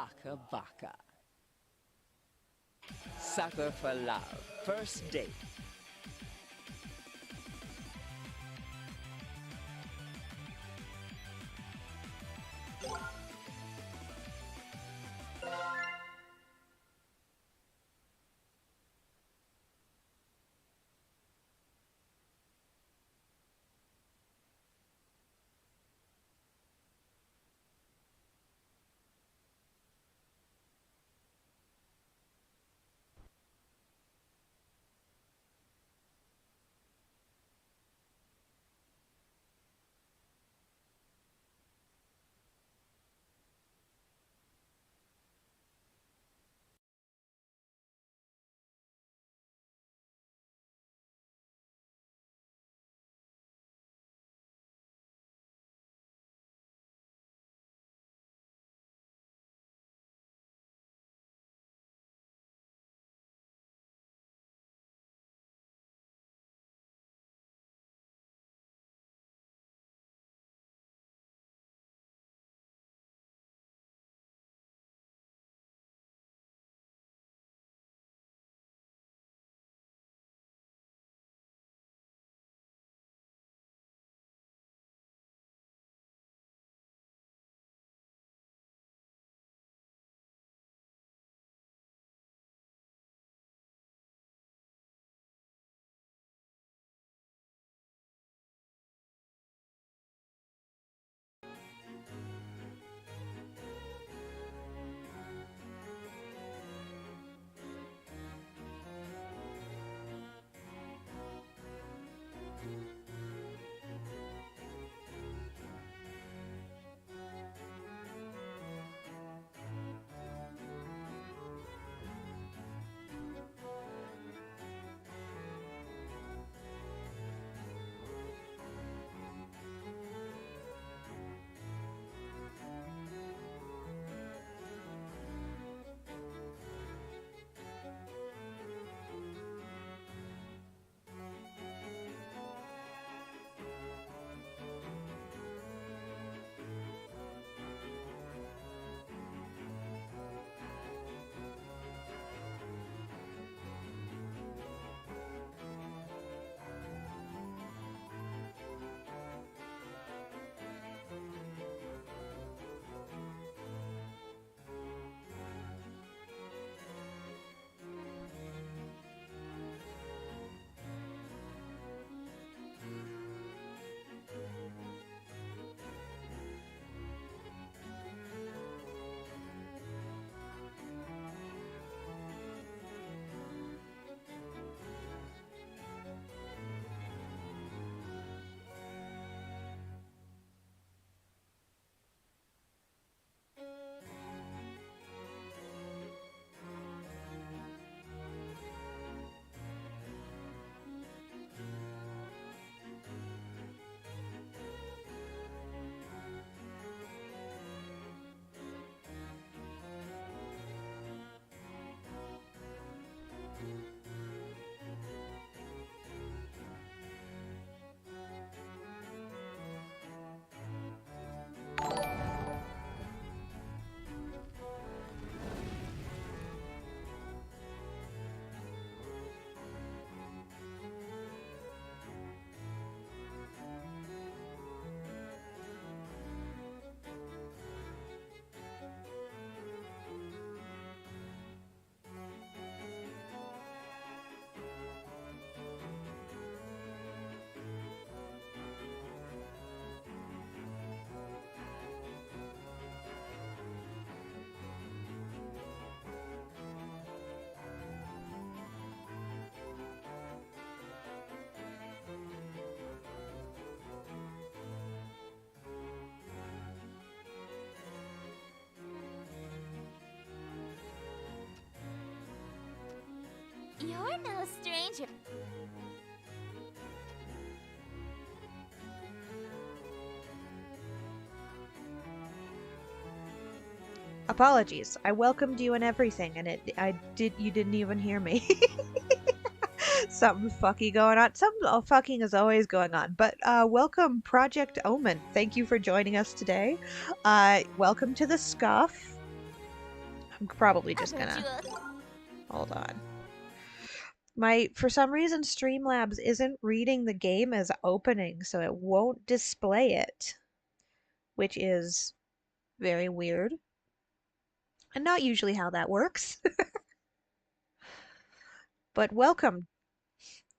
Baka Baka. Sucker for love. First date. You're no stranger. Apologies. I welcomed you and everything, and you didn't even hear me. Something fucky going on. Something fucking is always going on. But welcome, Project Omen. Thank you for joining us today. Welcome to the Scuff. I'm probably just gonna hold on. For some reason, Streamlabs isn't reading the game as opening, so it won't display it, which is very weird. And not usually how that works. But welcome.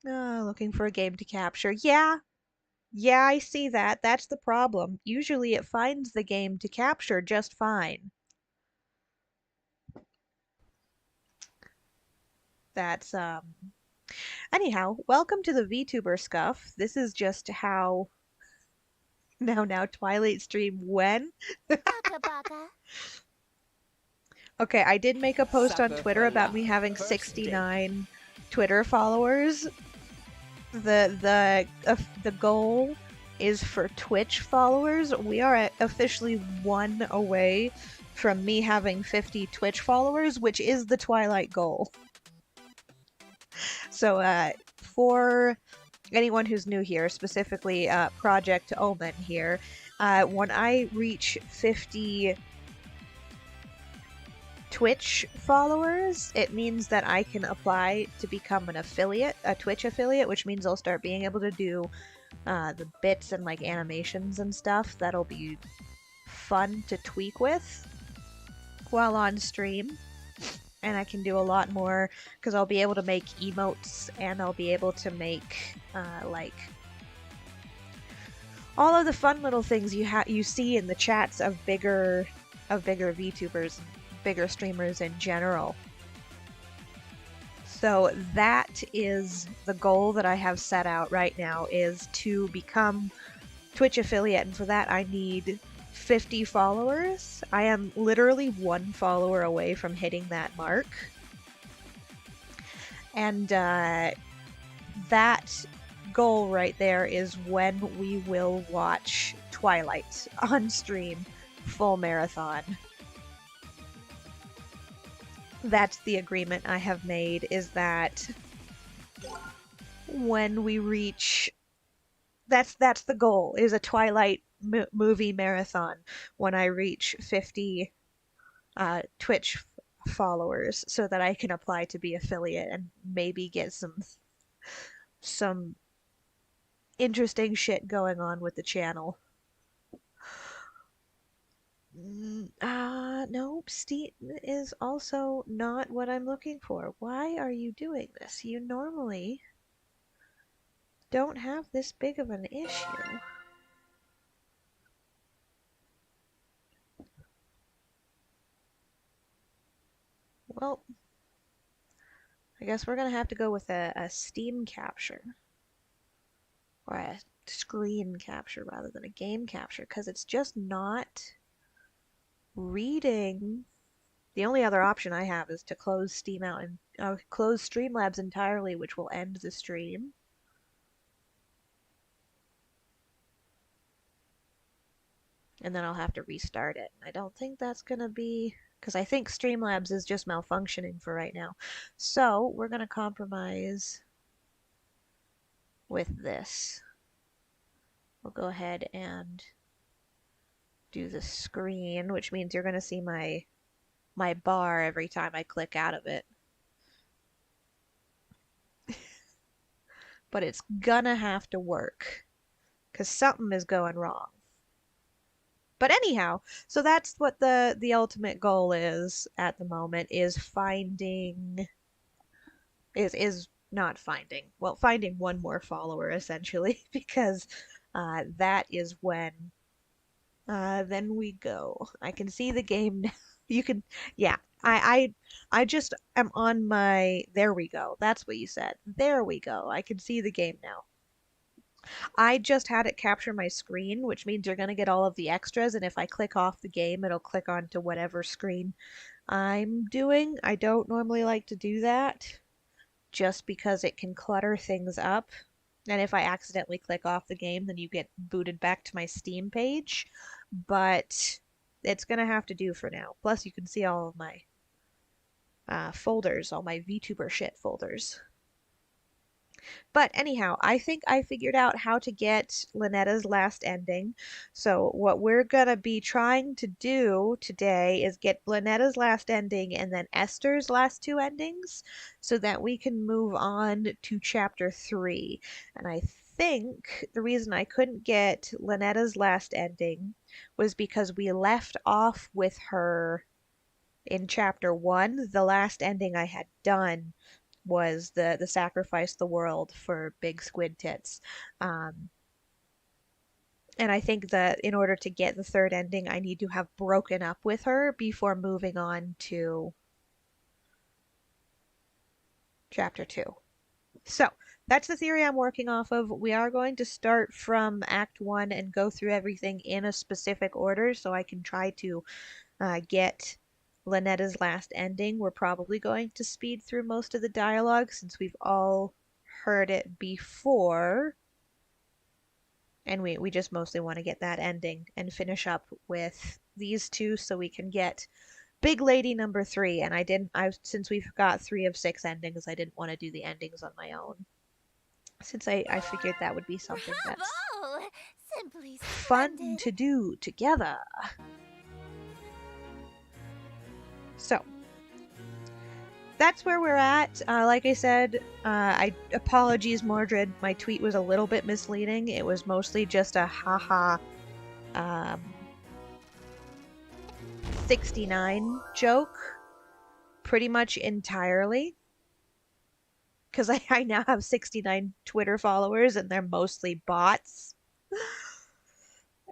Looking for a game to capture. Yeah, I see that. That's the problem. Usually it finds the game to capture just fine. That's, Anyhow, welcome to the VTuber scuff. This is just how... Now, Twilight stream when? Baka baka. Okay, I did make a post on Supper Twitter for about love. me having First 69 Twitter followers. The goal is for Twitch followers. We are officially one away from me having 50 Twitch followers, which is the Twilight goal. So, for anyone who's new here, specifically Project Omen here, when I reach 50 Twitch followers, it means that I can apply to become an affiliate, a Twitch affiliate, which means I'll start being able to do the bits and like animations and stuff. That'll be fun to tweak with while on stream. And I can do a lot more because I'll be able to make emotes and I'll be able to make like all of the fun little things you see in the chats of bigger VTubers, bigger streamers in general. So that is the goal that I have set out right now, is to become Twitch affiliate, and for that I need 50 followers. I am literally 1 follower away from hitting that mark. And that goal right there is when we will watch Twilight on stream, full marathon. That's the agreement I have made, is that when we reach... That's the goal, is a Twilight movie marathon when I reach 50 Twitch followers, so that I can apply to be affiliate and maybe get some interesting shit going on with the channel. No, Steam is also not what I'm looking for. Why are you doing this? You normally don't have this big of an issue. Well, I guess we're gonna have to go with a Steam capture. Or a screen capture rather than a game capture, because it's just not reading. The only other option I have is to close Steam out and close Streamlabs entirely, which will end the stream. And then I'll have to restart it. I don't think that's gonna be... because I think Streamlabs is just malfunctioning for right now. So we're gonna compromise with this. We'll go ahead and do the screen, which means you're gonna see my bar every time I click out of it. But it's gonna have to work, because something is going wrong. But anyhow, so that's what the ultimate goal is at the moment, is finding... is not finding... well, finding 1 more follower, essentially, because that is when... then we go. I can see the game now. You can... yeah, I just am on my... there we go. That's what you said. There we go. I can see the game now. I just had it capture my screen, which means you're going to get all of the extras, and if I click off the game, it'll click onto whatever screen I'm doing. I don't normally like to do that, just because it can clutter things up. And if I accidentally click off the game, then you get booted back to my Steam page. But it's going to have to do for now. Plus, you can see all of my folders, all my VTuber shit folders. But anyhow, I think I figured out how to get Linetta's last ending. So what we're gonna be trying to do today is get Linetta's last ending and then Esther's last two endings so that we can move on to chapter 3. And I think the reason I couldn't get Linetta's last ending was because we left off with her in chapter 1. The last ending I had done was the sacrifice the world for big squid tits. Um, and I think that in order to get the third ending, I need to have broken up with her before moving on to chapter 2. So that's the theory I'm working off of. We are going to start from Act 1 and go through everything in a specific order so I can try to get Linetta's last ending. We're probably going to speed through most of the dialogue since we've all heard it before. And we just mostly want to get that ending and finish up with these two so we can get Big Lady number 3. And since we've got 3 of 6 endings, I didn't want to do the endings on my own. Since I figured that would be something that's Bravo! Simply fun splendid. to do together. So, that's where we're at. Like I said, apologies, Mordred. My tweet was a little bit misleading. It was mostly just a haha 69 joke, pretty much entirely. Because I now have 69 Twitter followers and they're mostly bots.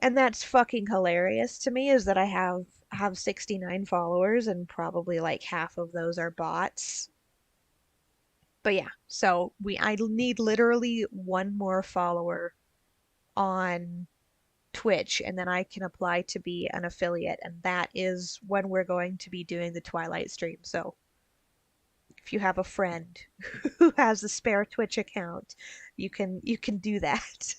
And that's fucking hilarious to me, is that I have 69 followers and probably like half of those are bots. But yeah, so I need literally one more follower on Twitch and then I can apply to be an affiliate, and that is when we're going to be doing the Twilight stream. So if you have a friend who has a spare Twitch account, you can do that.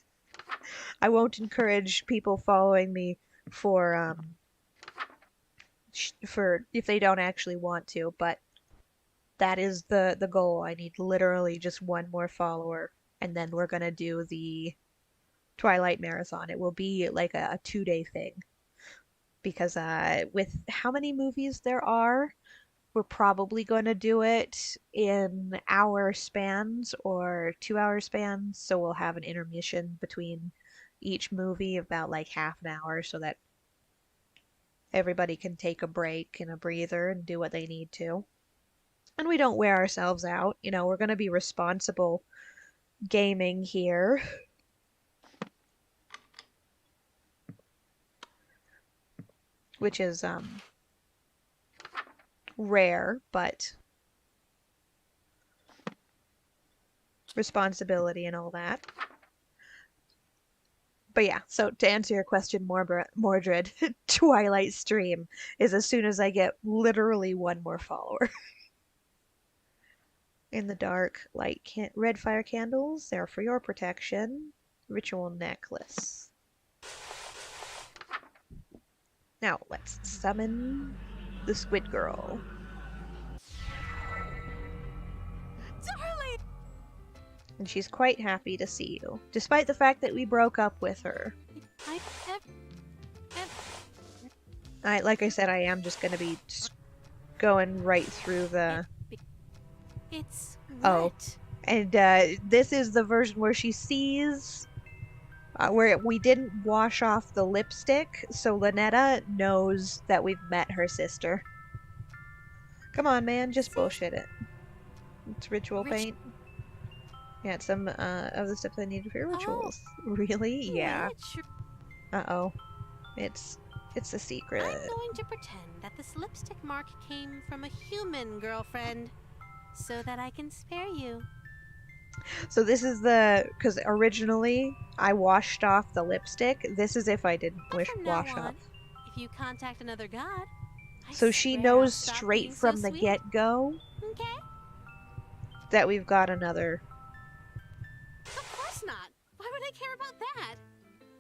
I won't encourage people following me for if they don't actually want to, but that is the goal. I need literally just one more follower, and then we're gonna do the Twilight Marathon. It will be like a 2-day thing. Because with how many movies there are, we're probably going to do it in hour spans or 2-hour spans. So we'll have an intermission between each movie of about like half an hour so that everybody can take a break and a breather and do what they need to. And we don't wear ourselves out. You know, we're going to be responsible gaming here. Which is rare, but responsibility and all that. But yeah, so to answer your question, Mordred, Twilight stream is as soon as I get literally one more follower. In the dark, red fire candles, they're for your protection. Ritual necklace. Now, let's summon the Squid Girl. Darling! And she's quite happy to see you, despite the fact that we broke up with her. Like I said, I am just going to be going right through the... It's Oh. wet. And this is the version where she sees... where we didn't wash off the lipstick, so Linetta knows that we've met her sister. Come on, man, just bullshit it. It's ritual paint. Yeah, it's some of the stuff I needed for your rituals. Really? Yeah. Uh-oh. It's a secret. I'm going to pretend that this lipstick mark came from a human girlfriend, so that I can spare you. So this is because originally I washed off the lipstick. This is if I didn't wash off. If you contact another god, So she knows straight from the get-go Okay? that we've got another... Of course not. Why would I care about that?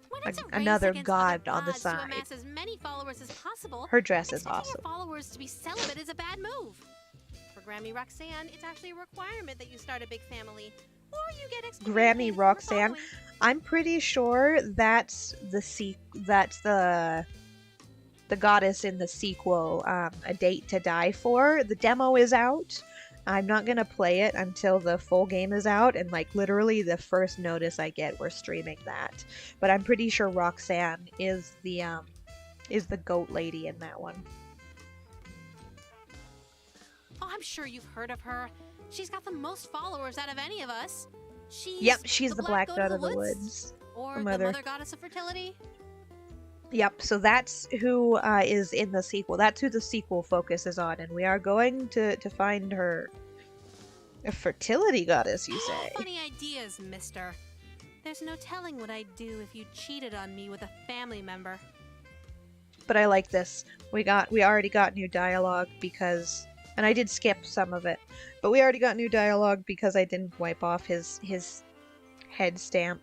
When it's a race another against god other on the gods side. to amass as many followers as possible, Her dress is expecting awesome. your followers to be celibate is a bad move. For Grammy Roxanne, it's actually a requirement that you start a big family. or you get Granny excommunicated from the Roxanne. following. I'm pretty sure that's the goddess in the sequel, A Date to Die For. The demo is out. I'm not gonna play it until the full game is out, and like literally the first notice I get, we're streaming that. But I'm pretty sure Roxanne is the goat lady in that one. Oh, I'm sure you've heard of her. She's got the most followers out of any of us. She's the black goat of the woods. Or The the mother. mother goddess of fertility. Yep, so that's who is in the sequel. That's who the sequel focuses on, and we are going to find her. A fertility goddess, you say? Funny ideas, mister. There's no telling what I'd do if you cheated on me with a family member. But I like this. We already got new dialogue because, and I did skip some of it, but we already got new dialogue because I didn't wipe off his head stamp.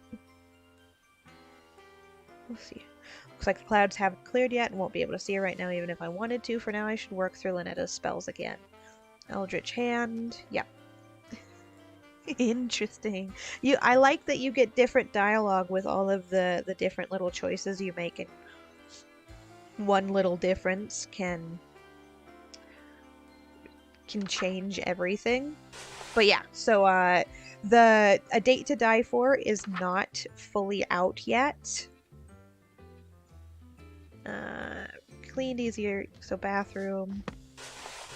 We'll see. Looks like the clouds haven't cleared yet and won't be able to see her right now even if I wanted to. For now, I should work through Linetta's spells again. Eldritch Hand. Yep. Interesting. I like that you get different dialogue with all of the different little choices you make, and one little difference can change everything. But yeah, so the A Date to Die For is not fully out yet. Cleaned easier, so bathroom.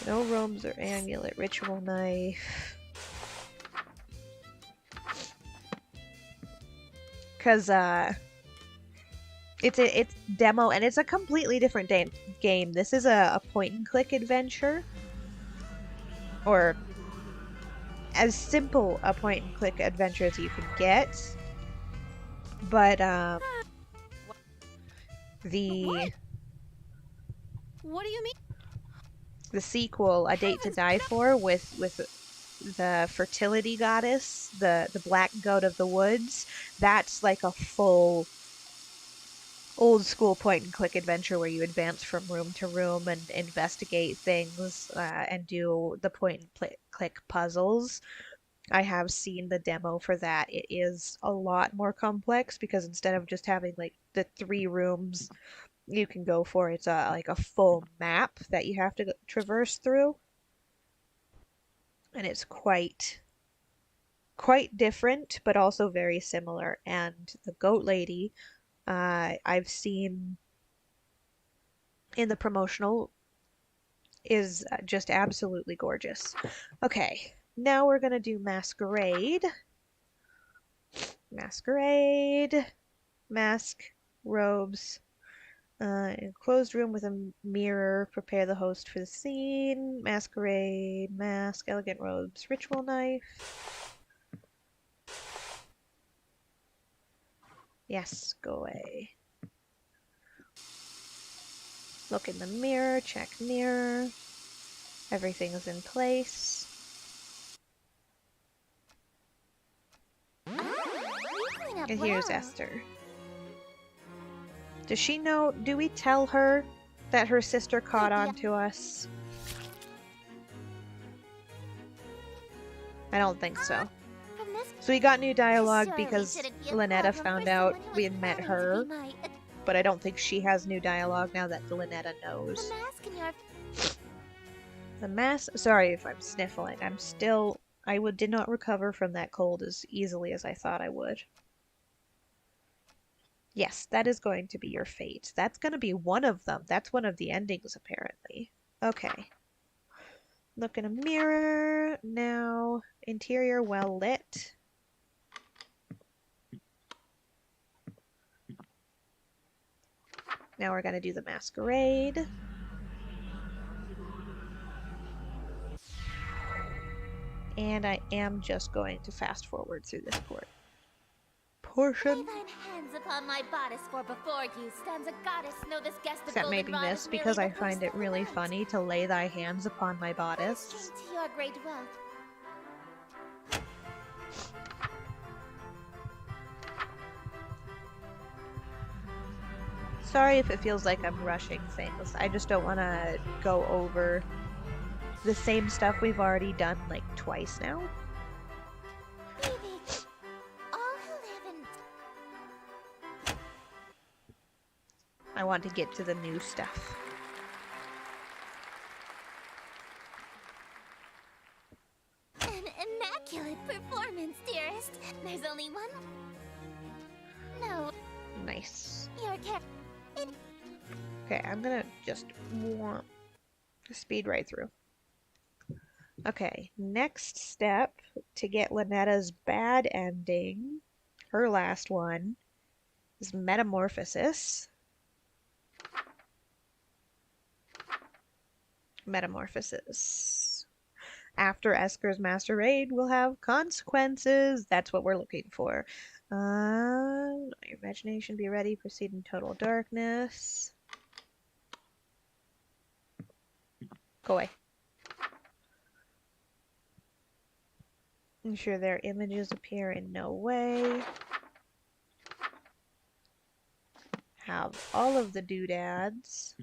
No robes or amulet, ritual knife. Because it's demo, and it's a completely different game. This is a point-and-click adventure, or as simple a point-and-click adventure as you can get. But What do you mean? the sequel, A Date to Die For, with the fertility goddess, the black goat of the woods, that's like a full old school point and click adventure where you advance from room to room and investigate things and do the point and click puzzles. I have seen the demo for that. It is a lot more complex because instead of just having like the 3 rooms you can go for, it's like a full map that you have to traverse through. And it's quite different, but also very similar. And the goat lady, I've seen in the promotional, is just absolutely gorgeous. Okay, now we're gonna do Masquerade. Mask, robes. Enclosed room with a mirror. Prepare the host for the scene. Masquerade, mask, elegant robes, ritual knife. Yes, go away. Look in the mirror, check mirror. Everything is in place. And here's Esther. Does she know? Do we tell her that her sister caught on to us? I don't think so. So we got new dialogue because Lynetta found out we had met her, but I don't think she has new dialogue now that Lynetta knows. The mask. Sorry if I'm sniffling. Did not recover from that cold as easily as I thought I would. Yes, that is going to be your fate. That's going to be one of them. That's one of the endings, apparently. Okay. Look in a mirror. Now, interior well lit. Now we're going to do the masquerade. And I am just going to fast forward through this portion. Lay thine hands upon my bodice, for before you stands a goddess. Know this guest of Except maybe goldenrod this, is because merely I the find first it really of the funny to lay thy hands upon my bodice. Straight to your great wealth. Sorry if it feels like I'm rushing things. I just don't want to go over the same stuff we've already done like twice now. Baby I want to get to the new stuff. An immaculate performance, dearest. There's only one. No, Nice. your cat. Okay, I'm gonna just speed right through. Okay, next step to get Lynetta's bad ending, her last one, is Metamorphosis. Metamorphosis. After Esker's Master Raid will have consequences. That's what we're looking for. Your imagination be ready. Proceed in total darkness. Go away. Ensure their images appear in no way. Have all of the doodads.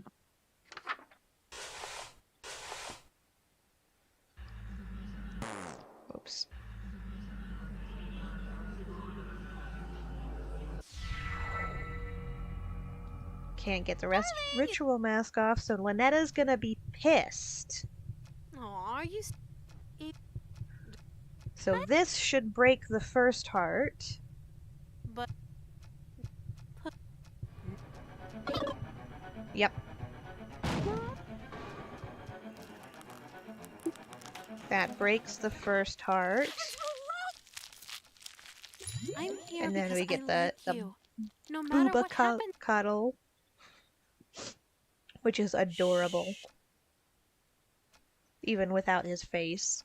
Oops. Can't get the ritual mask off, so Lynetta's gonna be pissed. Oh, are you? So this should break the first heart. But Yep. That breaks the first heart. I'm here And then because we get I the like you. No matter booba what happens. cuddle, which is adorable. Even without his face.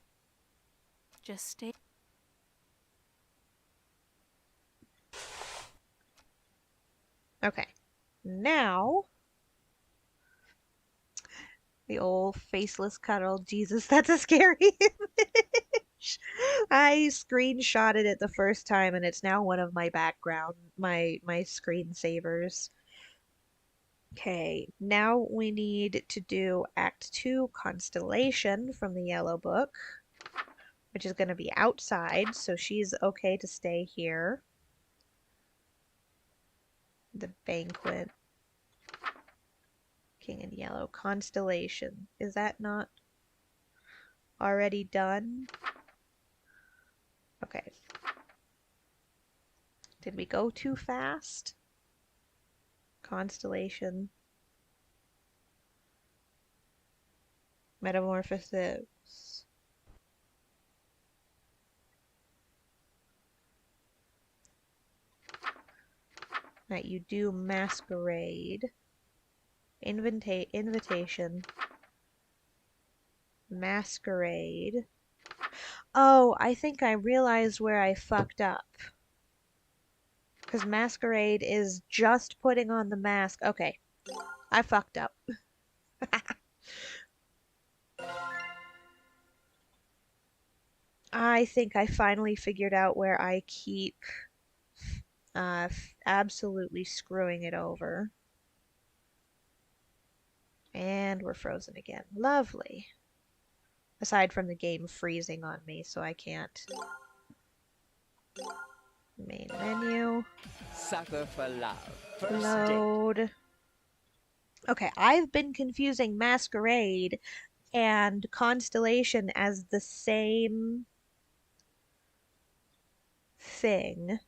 Just stay. Okay. Now, the old faceless cuddle. Jesus, that's a scary image. I screenshotted it the first time and it's now one of my background, my screensavers. Okay, now we need to do Act 2 Constellation from the Yellow Book, which is going to be outside, so she's okay to stay here. The banquet. King in Yellow. Constellation. Is that not already done? Okay. Did we go too fast? Constellation. Metamorphosis. That you do masquerade. Invitation. Masquerade. Oh, I think I realized where I fucked up. Because masquerade is just putting on the mask. Okay. I fucked up. I think I finally figured out where I keep absolutely screwing it over. And we're frozen again. Lovely. Aside from the game freezing on me, so I can't. Main menu. Sucker for love. First date. Load. Okay, I've been confusing Masquerade and Constellation as the same thing.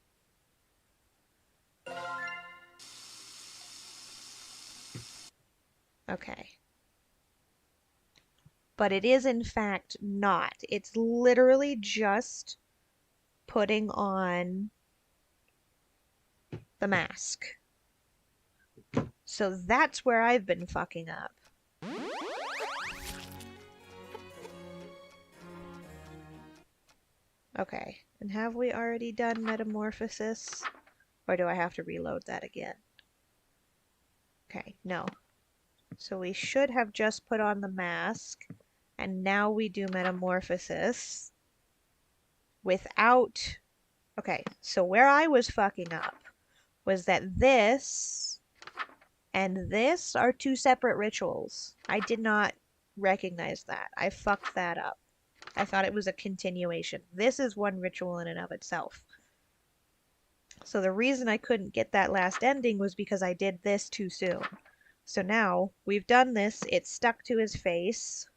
Okay. But it is in fact not. It's literally just putting on the mask. So that's where I've been fucking up. Okay, and have we already done Metamorphosis? Or do I have to reload that again? Okay, no. So we should have just put on the mask, and now we do Metamorphosis without... Okay, so where I was fucking up was that this and this are two separate rituals. I did not recognize that. I fucked that up. I thought it was a continuation. This is one ritual in and of itself. So the reason I couldn't get that last ending was because I did this too soon. So now we've done this. It's stuck to his face.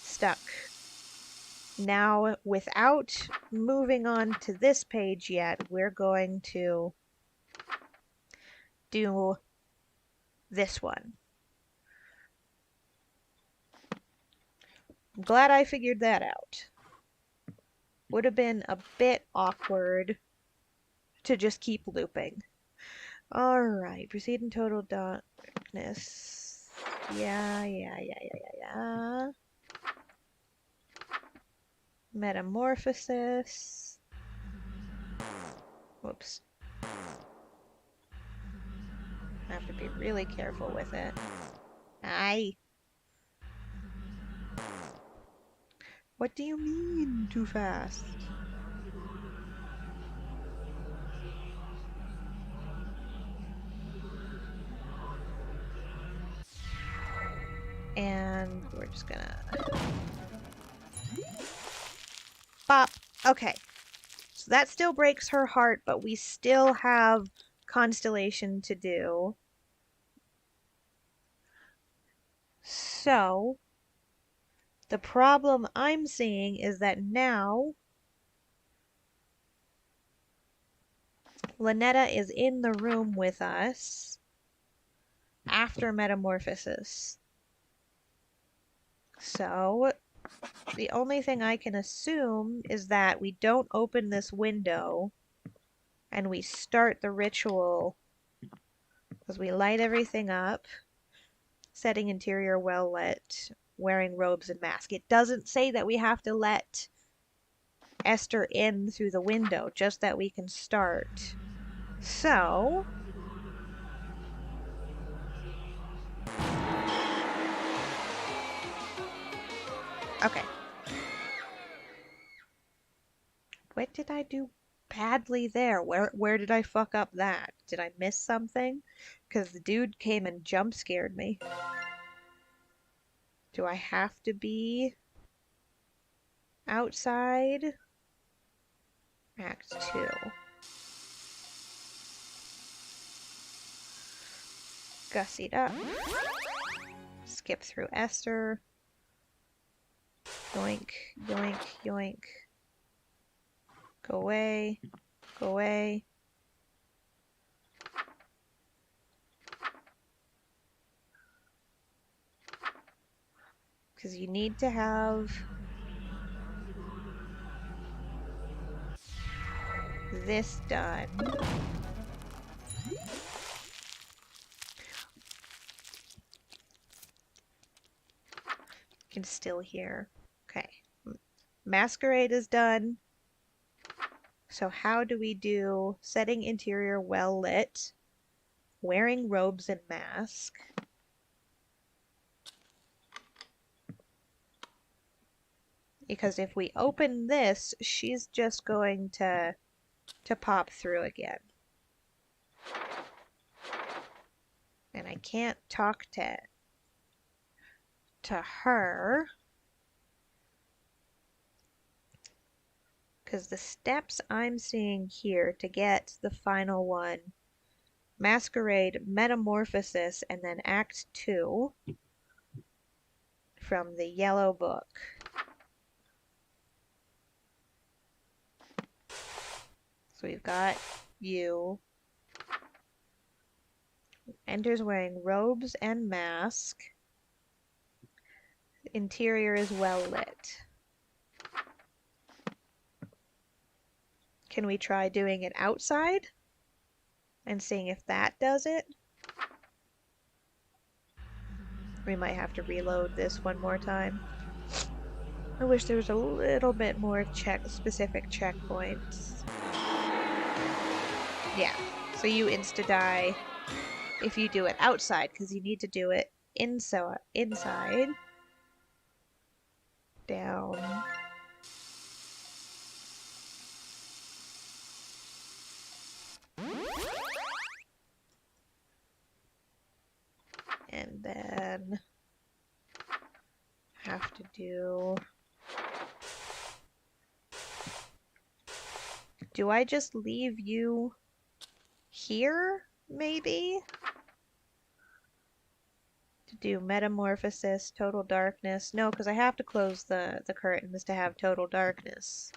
Stuck. Now, without moving on to this page yet, we're going to do this one. I'm glad I figured that out. Would have been a bit awkward to just keep looping. Alright, proceed in total darkness. Yeah. Metamorphosis. Whoops. I have to be really careful with it. Aye. What do you mean, too fast? And we're just gonna... Bop! Okay. So that still breaks her heart, but we still have Constellation to do. So, the problem I'm seeing is that now Lynetta is in the room with us after metamorphosis. So, the only thing I can assume is that we don't open this window and we start the ritual because we light everything up, setting interior well lit, wearing robes and mask. It doesn't say that we have to let Esther in through the window, just that we can start. So, okay. What did I do badly there? Where did I fuck up that? Did I miss something? Because the dude came and jump scared me. Do I have to be outside? Act 2. Gussied up. Skip through Esther. Yoink, yoink, yoink. Go away. Go away. Because you need to have this done. You can still hear. Okay. Masquerade is done. So how do we do setting interior well lit, wearing robes and mask? Because if we open this, she's just going to pop through again. And I can't talk to her because the steps I'm seeing here to get the final one, Masquerade, Metamorphosis, and then Act 2 from the Yellow Book. So we've got you. Enters wearing robes and mask. Interior is well lit. Can we try doing it outside and seeing if that does it? We might have to reload this one more time. I wish there was a little bit more specific checkpoints. Yeah, so you insta-die if you do it outside, because you need to do it inside. Down. And then have to do Do I just leave you here, maybe? To do metamorphosis, total darkness. No, because I have to close the curtains to have total darkness.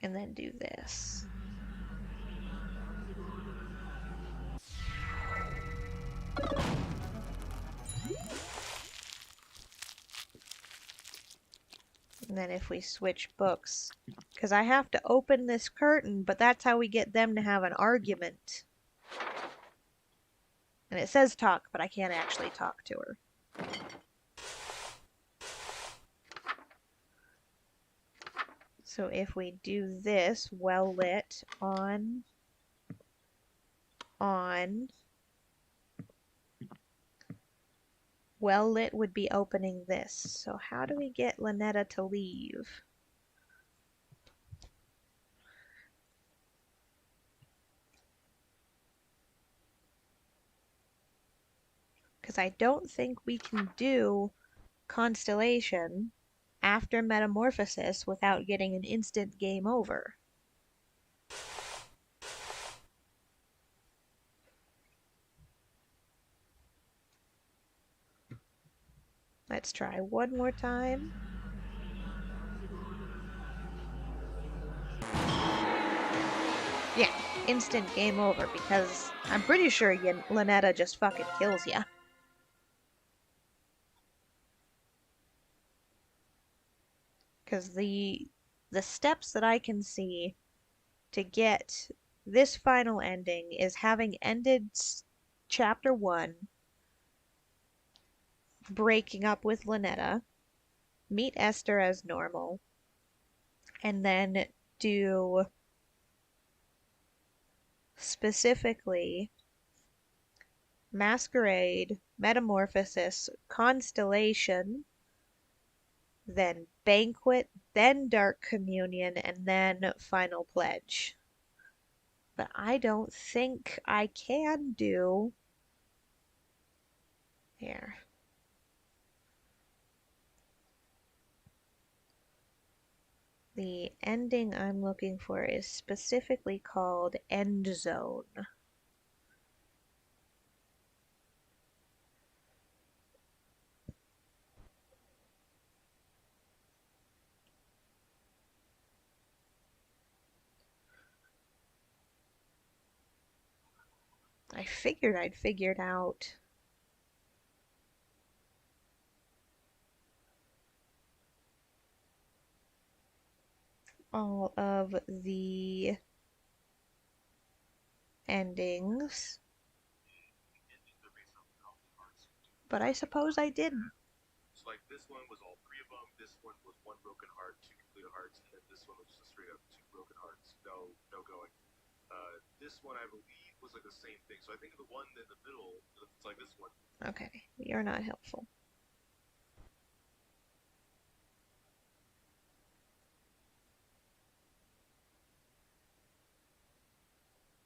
And then do this. And then if we switch books, because I have to open this curtain, but that's how we get them to have an argument. And it says talk, but I can't actually talk to her. So if we do this, well lit, on, well lit would be opening this. So how do we get Lynetta to leave? Because I don't think we can do Constellation after Metamorphosis without getting an instant game over. Let's try one more time. Yeah, instant game over because I'm pretty sure Lynetta just fucking kills ya. Because the steps that I can see to get this final ending is having ended chapter 1, breaking up with Lynetta, meet Esther as normal, and then do specifically Masquerade, Metamorphosis, Constellation, then Banquet, then Dark Communion, and then Final Pledge. But I don't think I can do... Here. The ending I'm looking for is specifically called End Zone. I figured I'd figured out all of the endings, but I suppose I didn't. So like this one was all 3 of them, this one was 1 broken heart, 2 completed hearts, and then this one was just a straight up 2 broken hearts. No going. This one I believe was like the same thing. So I think the one in the middle, it's like this one. Okay, you're not helpful.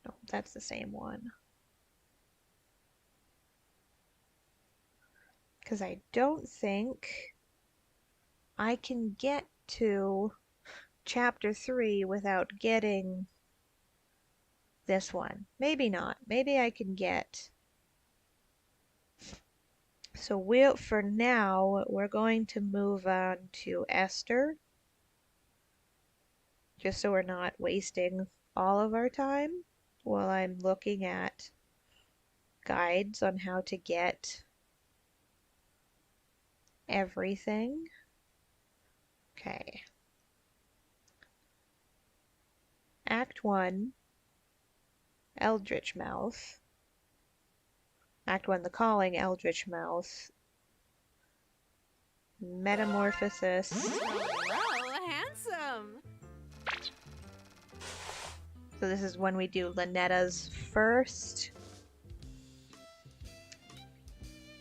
No, that's the same one. Because I don't think I can get to chapter 3 without getting this one. Maybe not. Maybe I can get... So for now, we're going to move on to Esther. Just so we're not wasting all of our time while I'm looking at guides on how to get everything. Okay. Act 1, Eldritch Mouth. Act 1, The Calling, Eldritch Mouth. Metamorphosis. Hello, handsome. So this is when we do Lynetta's first.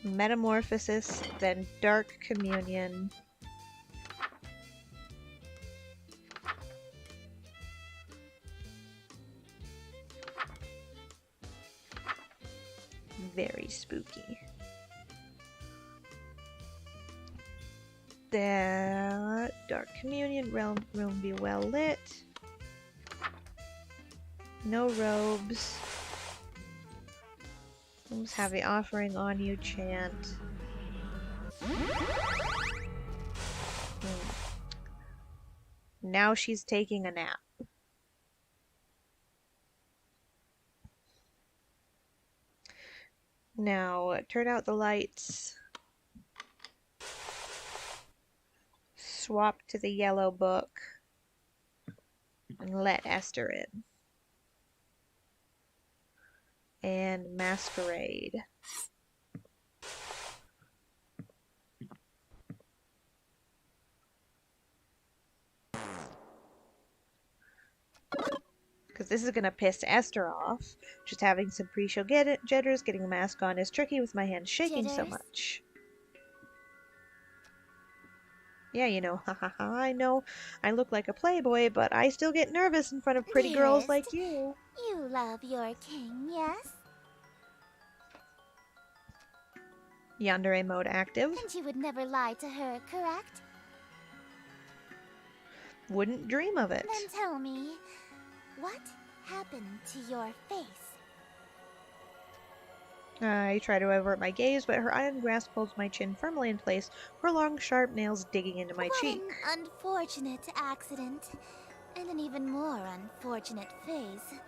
Metamorphosis, then Dark Communion. Very spooky. That Dark Communion room be well lit. No robes. Let's have the offering on you chant. Now she's taking a nap. Now turn out the lights. Swap to the yellow book. And let Esther in. And masquerade. Because this is going to piss Esther off. Just having some pre-show jitters, getting a mask on is tricky with my hands shaking so much. Yeah, you know, I know I look like a playboy, but I still get nervous in front of pretty girls like you. You love your king, yes? Yandere mode active. And you would never lie to her, correct? Wouldn't dream of it. Then tell me, what happened to your face? I try to avert my gaze, but her iron grasp holds my chin firmly in place, her long, sharp nails digging into my cheek. What an unfortunate accident, and an even more unfortunate face.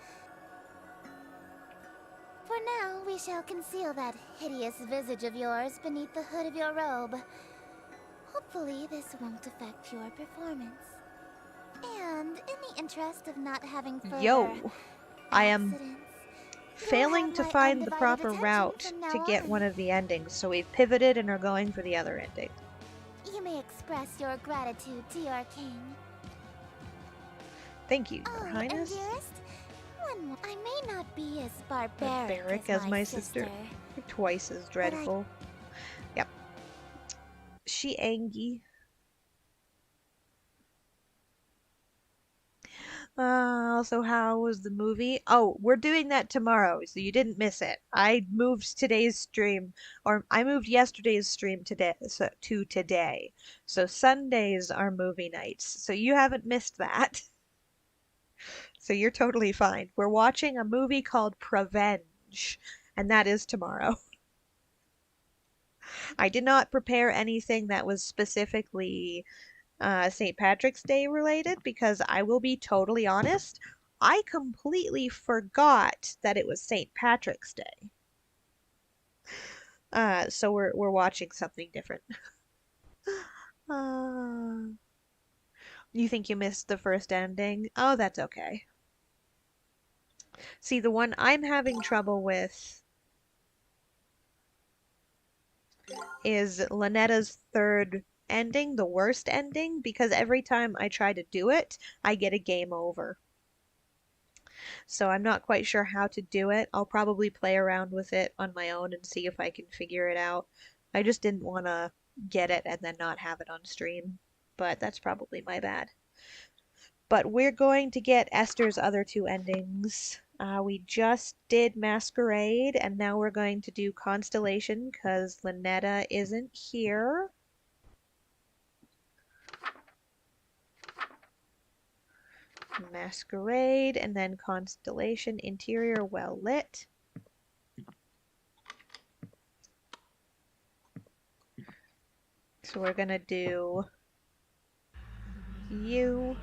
For now, we shall conceal that hideous visage of yours beneath the hood of your robe. Hopefully, this won't affect your performance. And in the interest of not having further I am accidents, failing to find the proper route to get one of the endings, so we've pivoted and are going for the other ending. You may express your gratitude to your king. Thank you, Your Highness. And dearest, one more. I may not be as barbaric as my sister. Twice as dreadful. Yep. She angry. Also, how was the movie? Oh, we're doing that tomorrow, so you didn't miss it. I moved today's stream, or I moved yesterday's stream today, to today. So Sundays are movie nights, so you haven't missed that. So you're totally fine. We're watching a movie called Prevenge, and that is tomorrow. I did not prepare anything that was specifically St. Patrick's Day related because I will be totally honest, I completely forgot that it was St. Patrick's Day. So we're watching something different. You think you missed the first ending? Oh, that's okay. See, the one I'm having trouble with is Lynetta's third ending, the worst ending, because every time I try to do it, I get a game over. So I'm not quite sure how to do it. I'll probably play around with it on my own and see if I can figure it out. I just didn't want to get it and then not have it on stream, but that's probably my bad. But we're going to get Esther's other two endings. We just did Masquerade, and now we're going to do Constellation because Lynetta isn't here. Masquerade, and then Constellation, interior well lit. So we're gonna do you.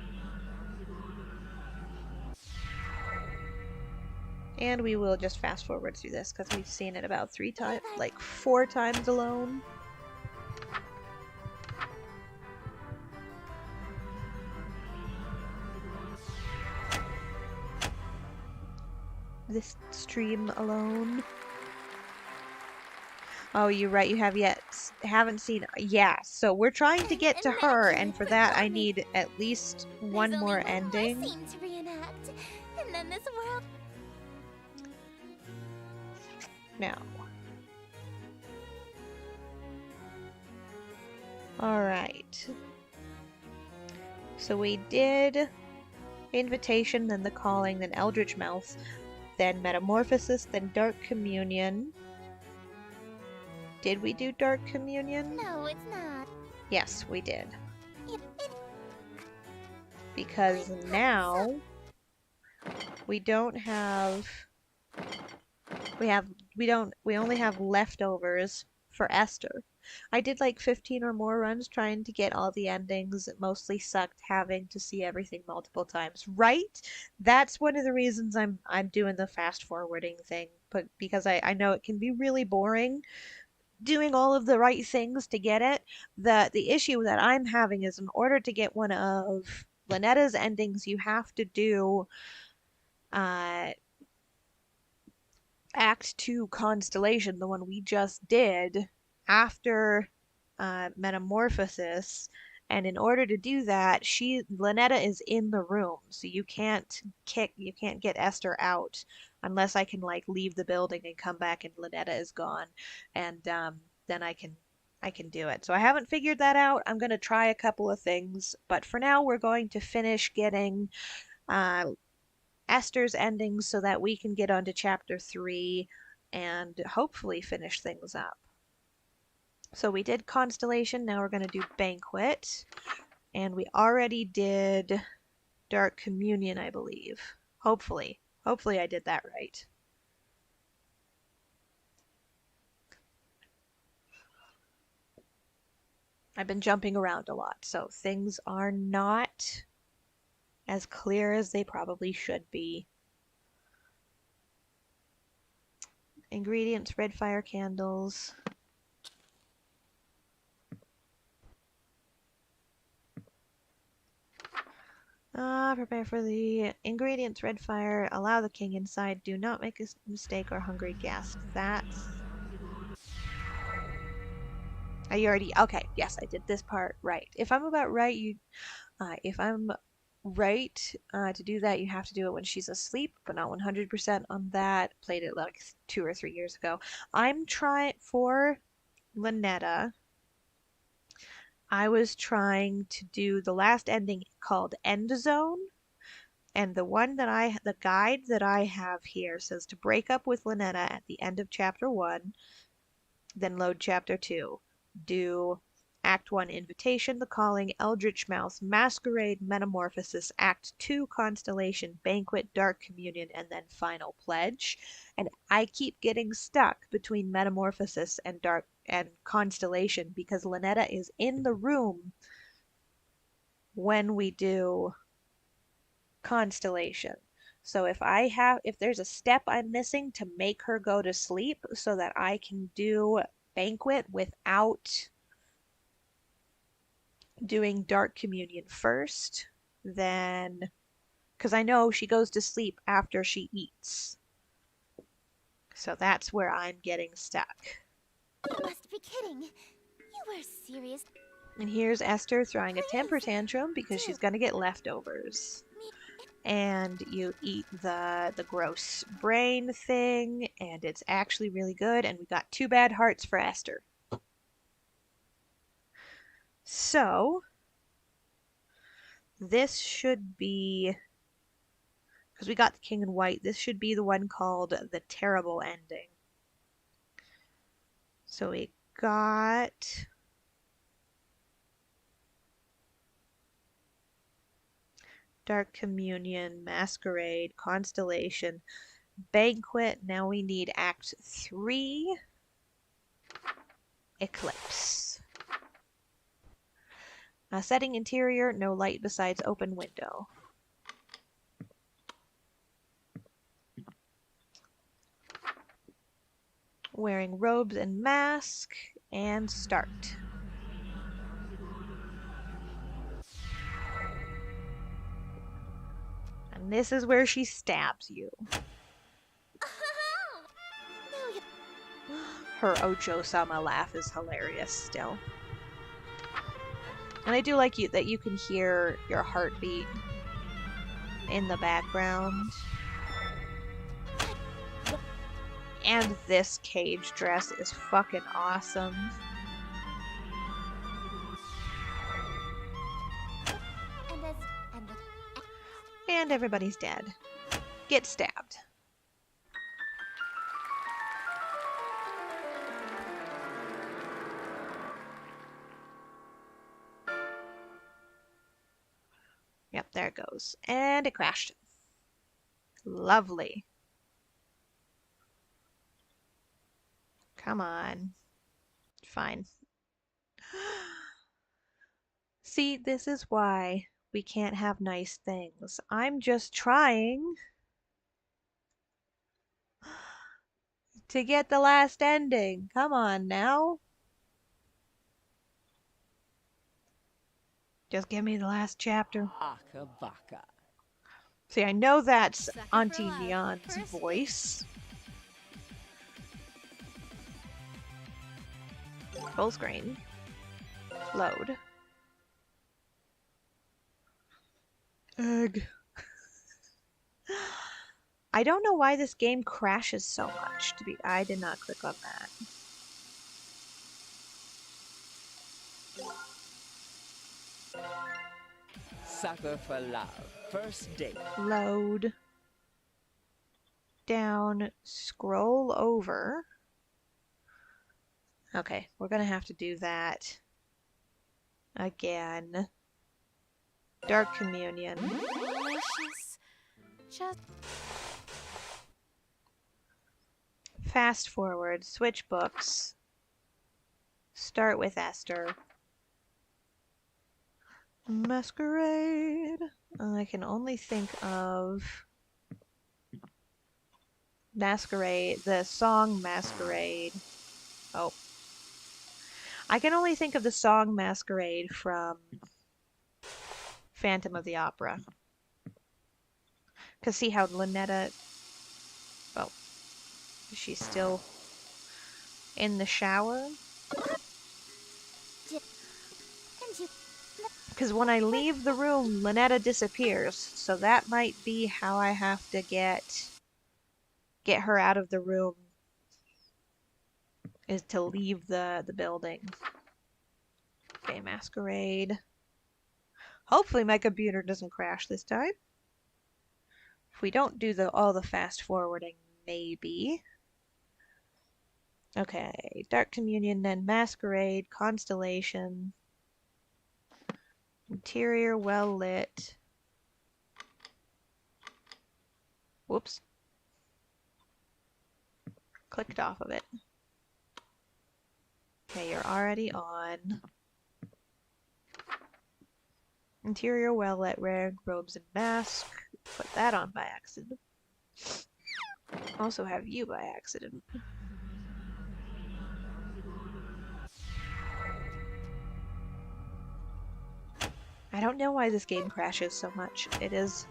And we will just fast forward through this because we've seen it about 3 times, like 4 times alone. This stream alone. Oh, you're right. You haven't seen. Yeah. So we're trying to get to her, and for that I need at least one more ending. To reenact, and then this world. Now. All right. So we did Invitation, then the Calling, then Eldritch Mouth, then Metamorphosis, then Dark Communion. Did we do Dark Communion? No, it's not. Yes, we did. It Because now we don't have we only have leftovers for Esther. I did like 15 or more runs trying to get all the endings. It mostly sucked having to see everything multiple times. Right? That's one of the reasons I'm doing the fast forwarding thing, but because I know it can be really boring doing all of the right things to get it. The issue that I'm having is in order to get one of Lynetta's endings, you have to do uh Act 2 Constellation, the one we just did, after Metamorphosis. And in order to do that, Lynetta is in the room, so you can't get Esther out unless I can like leave the building and come back and Lynetta is gone, and then I can do it. So I haven't figured that out. I'm gonna try a couple of things, but for now we're going to finish getting uh, Esther's ending so that we can get on to chapter 3 and hopefully finish things up. So we did Constellation, now we're going to do Banquet. And we already did Dark Communion, I believe. Hopefully. Hopefully I did that right. I've been jumping around a lot, so things are not as clear as they probably should be. Ingredients, red fire candles. Prepare for the ingredients, red fire. Allow the king inside. Do not make a mistake or hungry guest. That's... Are you already... Okay, yes, I did this part right. If I'm about right, if I'm right to do that, you have to do it when she's asleep, but not 100% on that. Played it like 2 or 3 years ago. I'm trying for Lynetta. I was trying to do the last ending called End Zone. And the guide that I have here says to break up with Lynetta at the end of chapter 1, then load chapter 2. Do Act 1 Invitation, The Calling, Eldritch Mouth, Masquerade, Metamorphosis, Act 2 Constellation, Banquet, Dark Communion, and then Final Pledge. And I keep getting stuck between Metamorphosis and Constellation because Lynetta is in the room when we do Constellation. So if there's a step I'm missing to make her go to sleep so that I can do Banquet without doing Dark Communion first, then because I know she goes to sleep after she eats. So that's where I'm getting stuck. You must be kidding. You were serious. And here's Esther throwing a temper tantrum because she's gonna get leftovers. And you eat the gross brain thing, and it's actually really good, and we got 2 bad hearts for Esther. So, this should be, because we got the King in White, this should be the one called The Terrible Ending. So we got... Dark Communion, Masquerade, Constellation, Banquet. Now we need Act 3, Eclipse. Setting interior, no light besides open window. Wearing robes and mask, and start. And this is where she stabs you. Her Ocho-sama laugh is hilarious still. And I do like that you can hear your heartbeat in the background. And this cage dress is fucking awesome. And everybody's dead. Get stabbed. there it goes. And it crashed. Lovely. Come on. Fine. See, this is why we can't have nice things. I'm just trying to get the last ending. Come on now. Just give me the last chapter. Aka baka. See, I know that's Sucker for Auntie love. Neon's First voice. Full screen. Load. Ugh. I don't know why this game crashes so much. I did not click on that. Sucker for love. First date. Load. Down. Scroll over. Okay, we're gonna have to do that again. Dark Communion. delicious. Just Fast forward. Switch books. Start with Esther. Masquerade. I can only think of Masquerade, the song Masquerade. Oh. I can only think of the song Masquerade from Phantom of the Opera. Because see how Lynetta... Oh. She's still in the shower? Because when I leave the room, Lynetta disappears. So that might be how I have to get her out of the room. Is to leave the building. Okay, Masquerade. Hopefully my computer doesn't crash this time. If we don't do all the fast forwarding, maybe. Okay, Dark Communion, then Masquerade, Constellation. Interior well lit. Whoops. Clicked off of it. Okay, you're already on. Interior well lit, rare robes and mask. Put that on by accident. Also have you by accident. I don't know why this game crashes so much. It is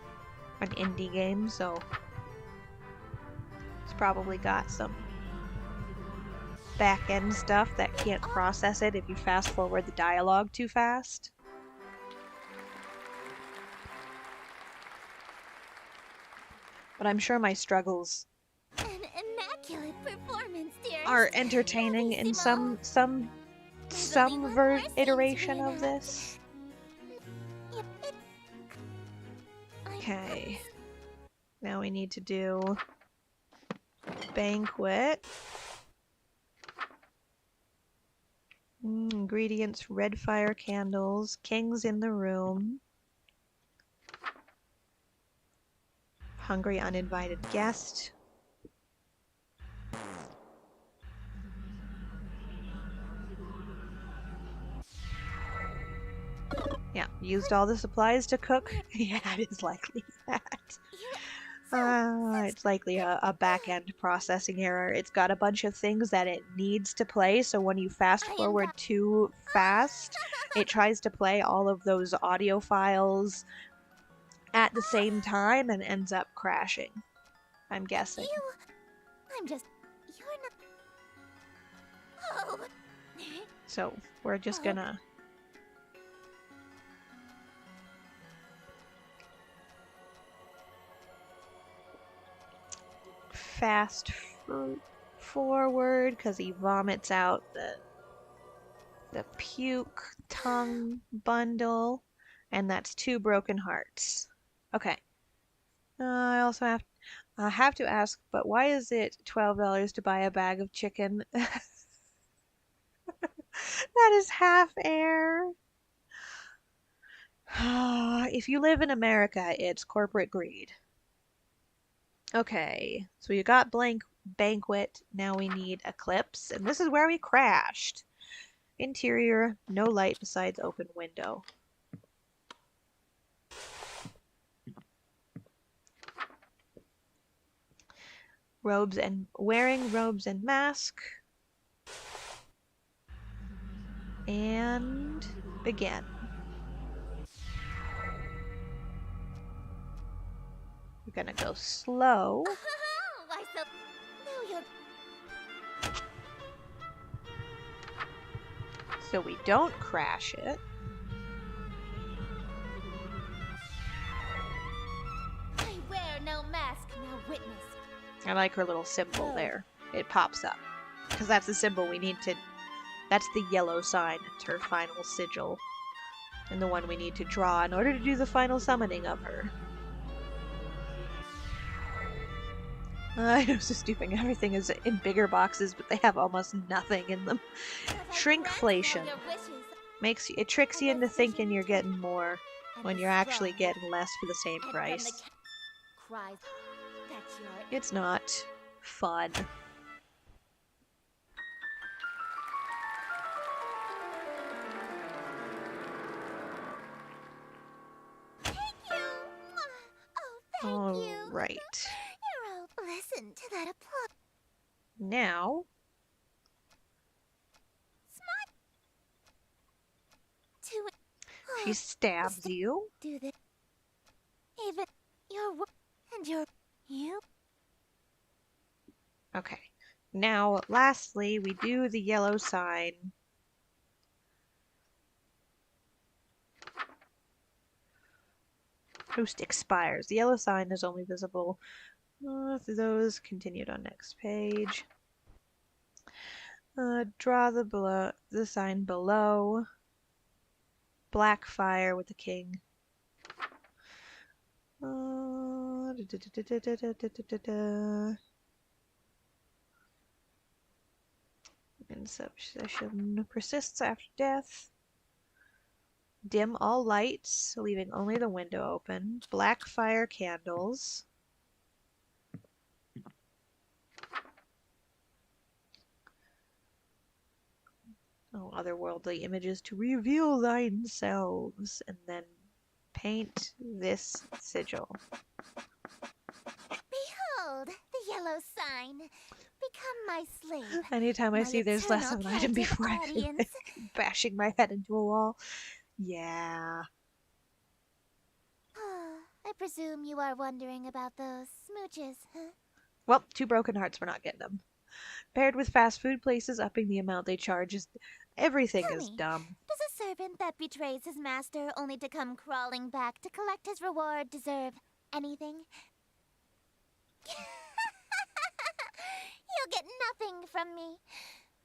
an indie game, so it's probably got some back-end stuff that can't process it if you fast forward the dialogue too fast. But I'm sure my struggles An immaculate performance, dearest. are entertaining in some iteration of this. Okay. Now we need to do banquet. Ingredients, red fire candles, kings in the room. Hungry uninvited guest. Yeah, used all the supplies to cook. Yeah, it is likely that. It's likely a back-end processing error. It's got a bunch of things that it needs to play, so when you fast forward too fast, it tries to play all of those audio files at the same time and ends up crashing. I'm guessing. You're not... Oh. So, we're just gonna... fast forward because he vomits out the puke tongue bundle, and that's 2 broken hearts. Okay. I also have to ask, but why is it $12 to buy a bag of chicken? That is half air. If you live in America, it's corporate greed. Okay, so you got blank banquet. Now we need eclipse, and this is where we crashed. Interior, no light besides open window. Robes and wearing robes and mask. And begin. We're gonna go slow. Why so? No, you're. So we don't crash it. I wear no mask, now witness. I like her little symbol there. It pops up. Because that's the symbol we need to... That's the yellow sign. It's her final sigil. And the one we need to draw in order to do the final summoning of her. I know, so stupid. Everything is in bigger boxes, but they have almost nothing in them. Shrinkflation. It tricks you into thinking you're getting more when you're actually getting less for the same price. It's not fun. Thank you. Oh, thank you. All right. You're all. Listen to that applause. Now, To she stabs you. do this. Even your and your you. Okay. Now, lastly, we do the yellow sign. Post expires. The yellow sign is only visible through those. Continued on next page. Draw the sign below. Black fire with the king. Inception persists after death. Dim all lights, leaving only the window open. Black fire candles. Oh, otherworldly images to reveal thyself, and then paint this sigil. Behold the yellow sign. Become my slave. Anytime I My see there's less of an eternal item captive before I feel audience. like bashing my head into a wall. Yeah. I presume you are wondering about those smooches, huh? Well, 2 broken hearts, we're not getting them. Paired with fast food places, upping the amount they charge is... Everything Tell is me, dumb. does a servant that betrays his master only to come crawling back to collect his reward deserve anything? You'll get nothing from me,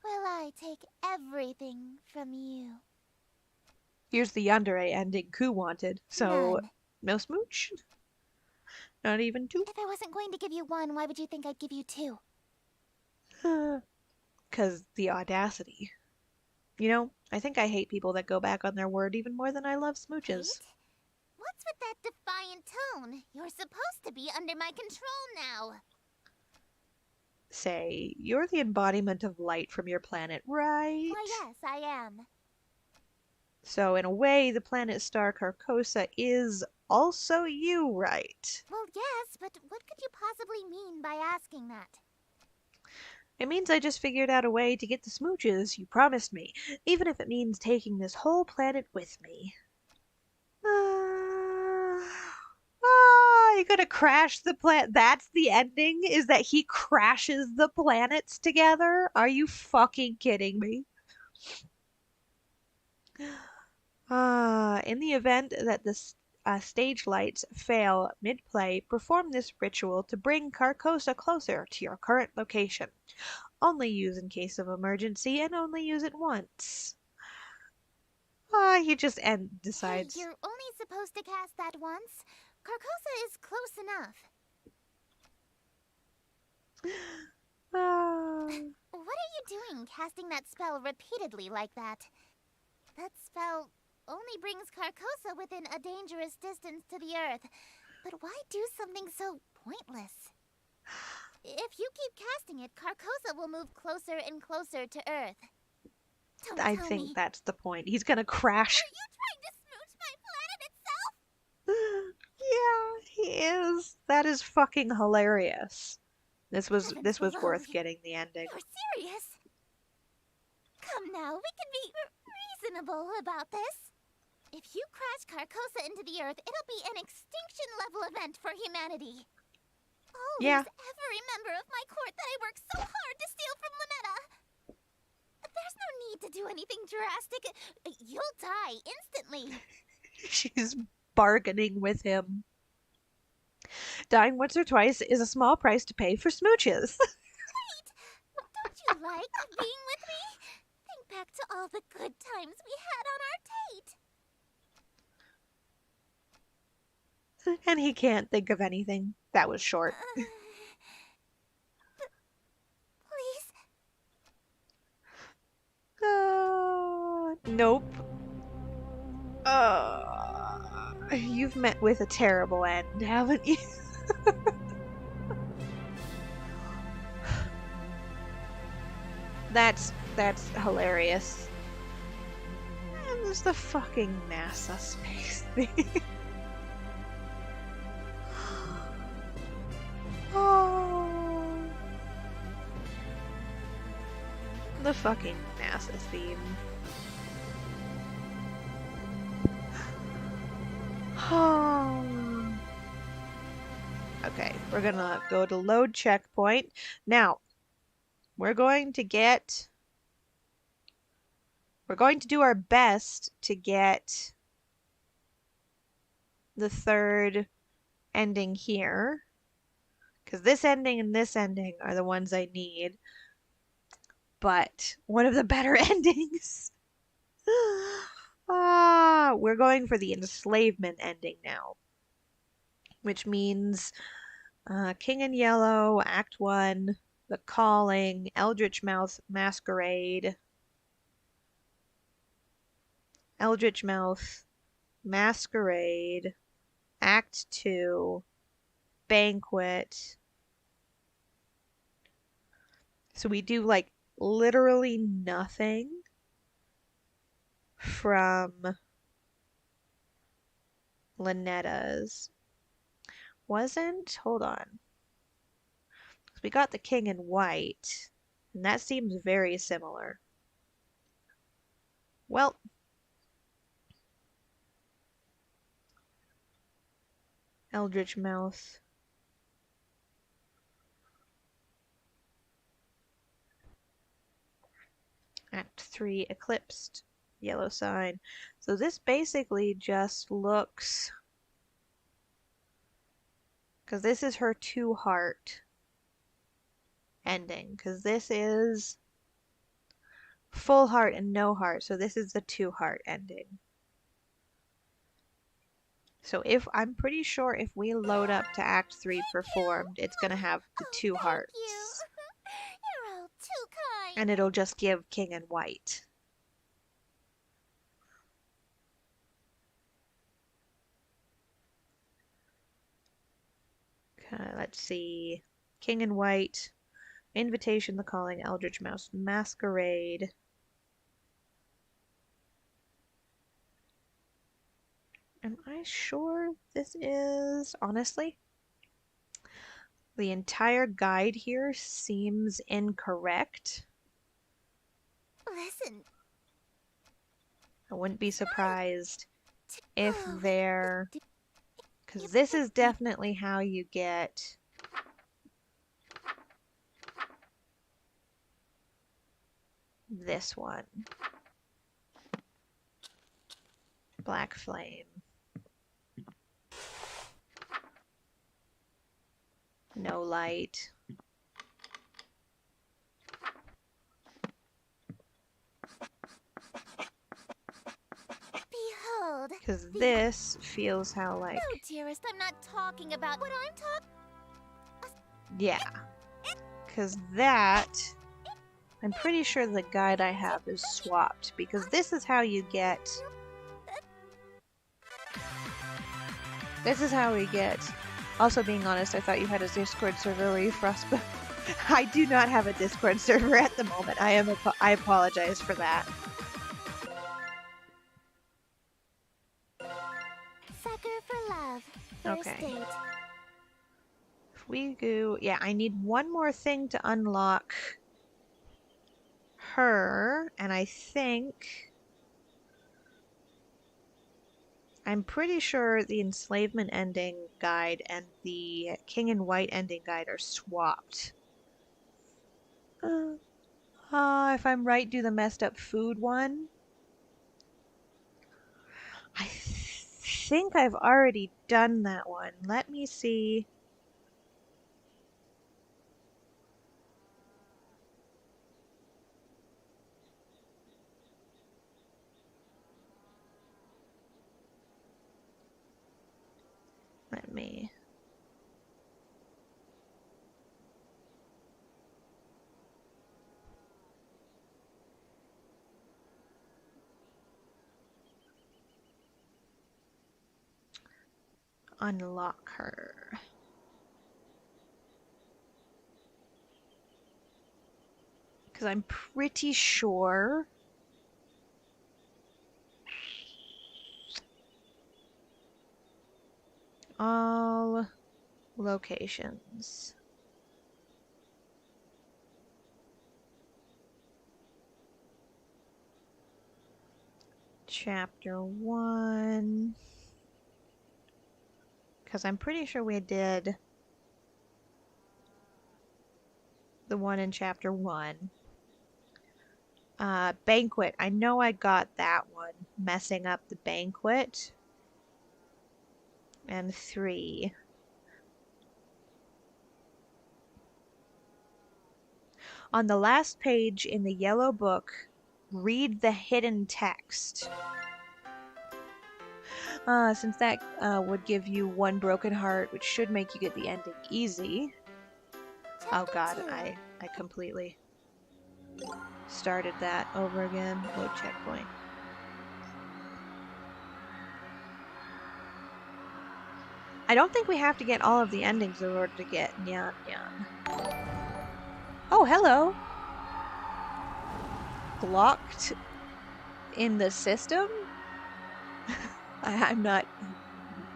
while I take everything from you. Here's the yandere ending Ku wanted, so None. no smooch? Not even 2? If I wasn't going to give you one, why would you think I'd give you 2? 'Cause the audacity. You know, I think I hate people that go back on their word even more than I love smooches. Hate? What's with that defiant tone? You're supposed to be under my control now. Say, you're the embodiment of light from your planet, right? Why, yes, I am. So in a way, the planet star Carcosa is also you, right? Well, yes, but what could you possibly mean by asking that? It means I just figured out a way to get the smooches you promised me, even if it means taking this whole planet with me. You gonna crash the planet? That's the ending? Is that he crashes the planets together? Are you fucking kidding me? In the event that the stage lights fail mid-play, perform this ritual to bring Carcosa closer to your current location. Only use in case of emergency and only use it once. He just decides. Hey, you're only supposed to cast that once. Carcosa is close enough. What are you doing, casting that spell repeatedly like that? That spell only brings Carcosa within a dangerous distance to the Earth. But why do something so pointless? If you keep casting it, Carcosa will move closer and closer to Earth. Don't I tell think me. that's the point. He's gonna crash. Are you trying to smooch my planet itself? Yeah, he is. That is fucking hilarious. This was Heavens worth below. getting the ending. You're serious? Come now, we can be reasonable about this. If you crash Carcosa into the Earth, it'll be an extinction-level event for humanity. I'll Yeah. lose every member of my court that I worked so hard to steal from Lunetta. There's no need to do anything drastic. You'll die instantly. She's bargaining with him. Dying once or twice is a small price to pay for smooches. Wait! Don't you like being with me? Think back to all the good times we had on our date. And he can't think of anything. That was short. Please? Nope. You've met with a terrible end, haven't you? That's hilarious. And there's the fucking NASA space thing. Oh. The fucking NASA theme. Okay, we're gonna go to load checkpoint. Now, we're going to do our best to get the third ending here. Because this ending and this ending are the ones I need. But one of the better endings. We're going for the enslavement ending now. Which means King in Yellow, Act 1, The Calling, Eldritch Mouth Masquerade. Eldritch Mouth, Masquerade, Act 2, Banquet. So we do like literally nothing from Lunetta's. Hold on. We got the King in White, and that seems very similar. Well, Eldritch Mouth. Act 3, Eclipsed. Yellow sign. So this basically just looks... Because this is her 2-heart ending. Because this is full heart and no heart. So this is the 2-heart ending. So I'm pretty sure if we load up to Act 3 performed, it's going to have the 2 hearts. Thank you. You're all too kind. And it'll just give King in White. Okay, let's see. King in White, Invitation, The Calling, Eldritch Mouse, Masquerade. Am I sure this is, honestly? The entire guide here seems incorrect. Listen. I wouldn't be surprised if they're... Because this is definitely how you get this one. Black Flame. No light. Behold. Because this feels how, like... No, dearest, I'm not talking about what I'm talking... Yeah. Because that... I'm pretty sure the guide I have is swapped. Because this is how you get This is how we get. Also, being honest, I thought you had a Discord server where you frostbite. I do not have a Discord server at the moment. I apologize for that. Sucker for love. First Okay. date. If we go, yeah, I need one more thing to unlock her, and I think I'm pretty sure the enslavement ending guide and the King in White ending guide are swapped. If I'm right, do the messed up food one. I think I've already done that one. Let me see. Let me. Unlock her. Because I'm pretty sure all locations. Chapter 1. Because I'm pretty sure we did the one in chapter 1. Banquet. I know I got that one. Messing up the banquet. And 3. On the last page in the yellow book, read the hidden text. Since that would give you 1 broken heart, which should make you get the ending easy. Oh god, I completely started that over again. Load checkpoint. I don't think we have to get all of the endings in order to get Nyan Nyan. Oh, hello! Blocked in the system? I'm not...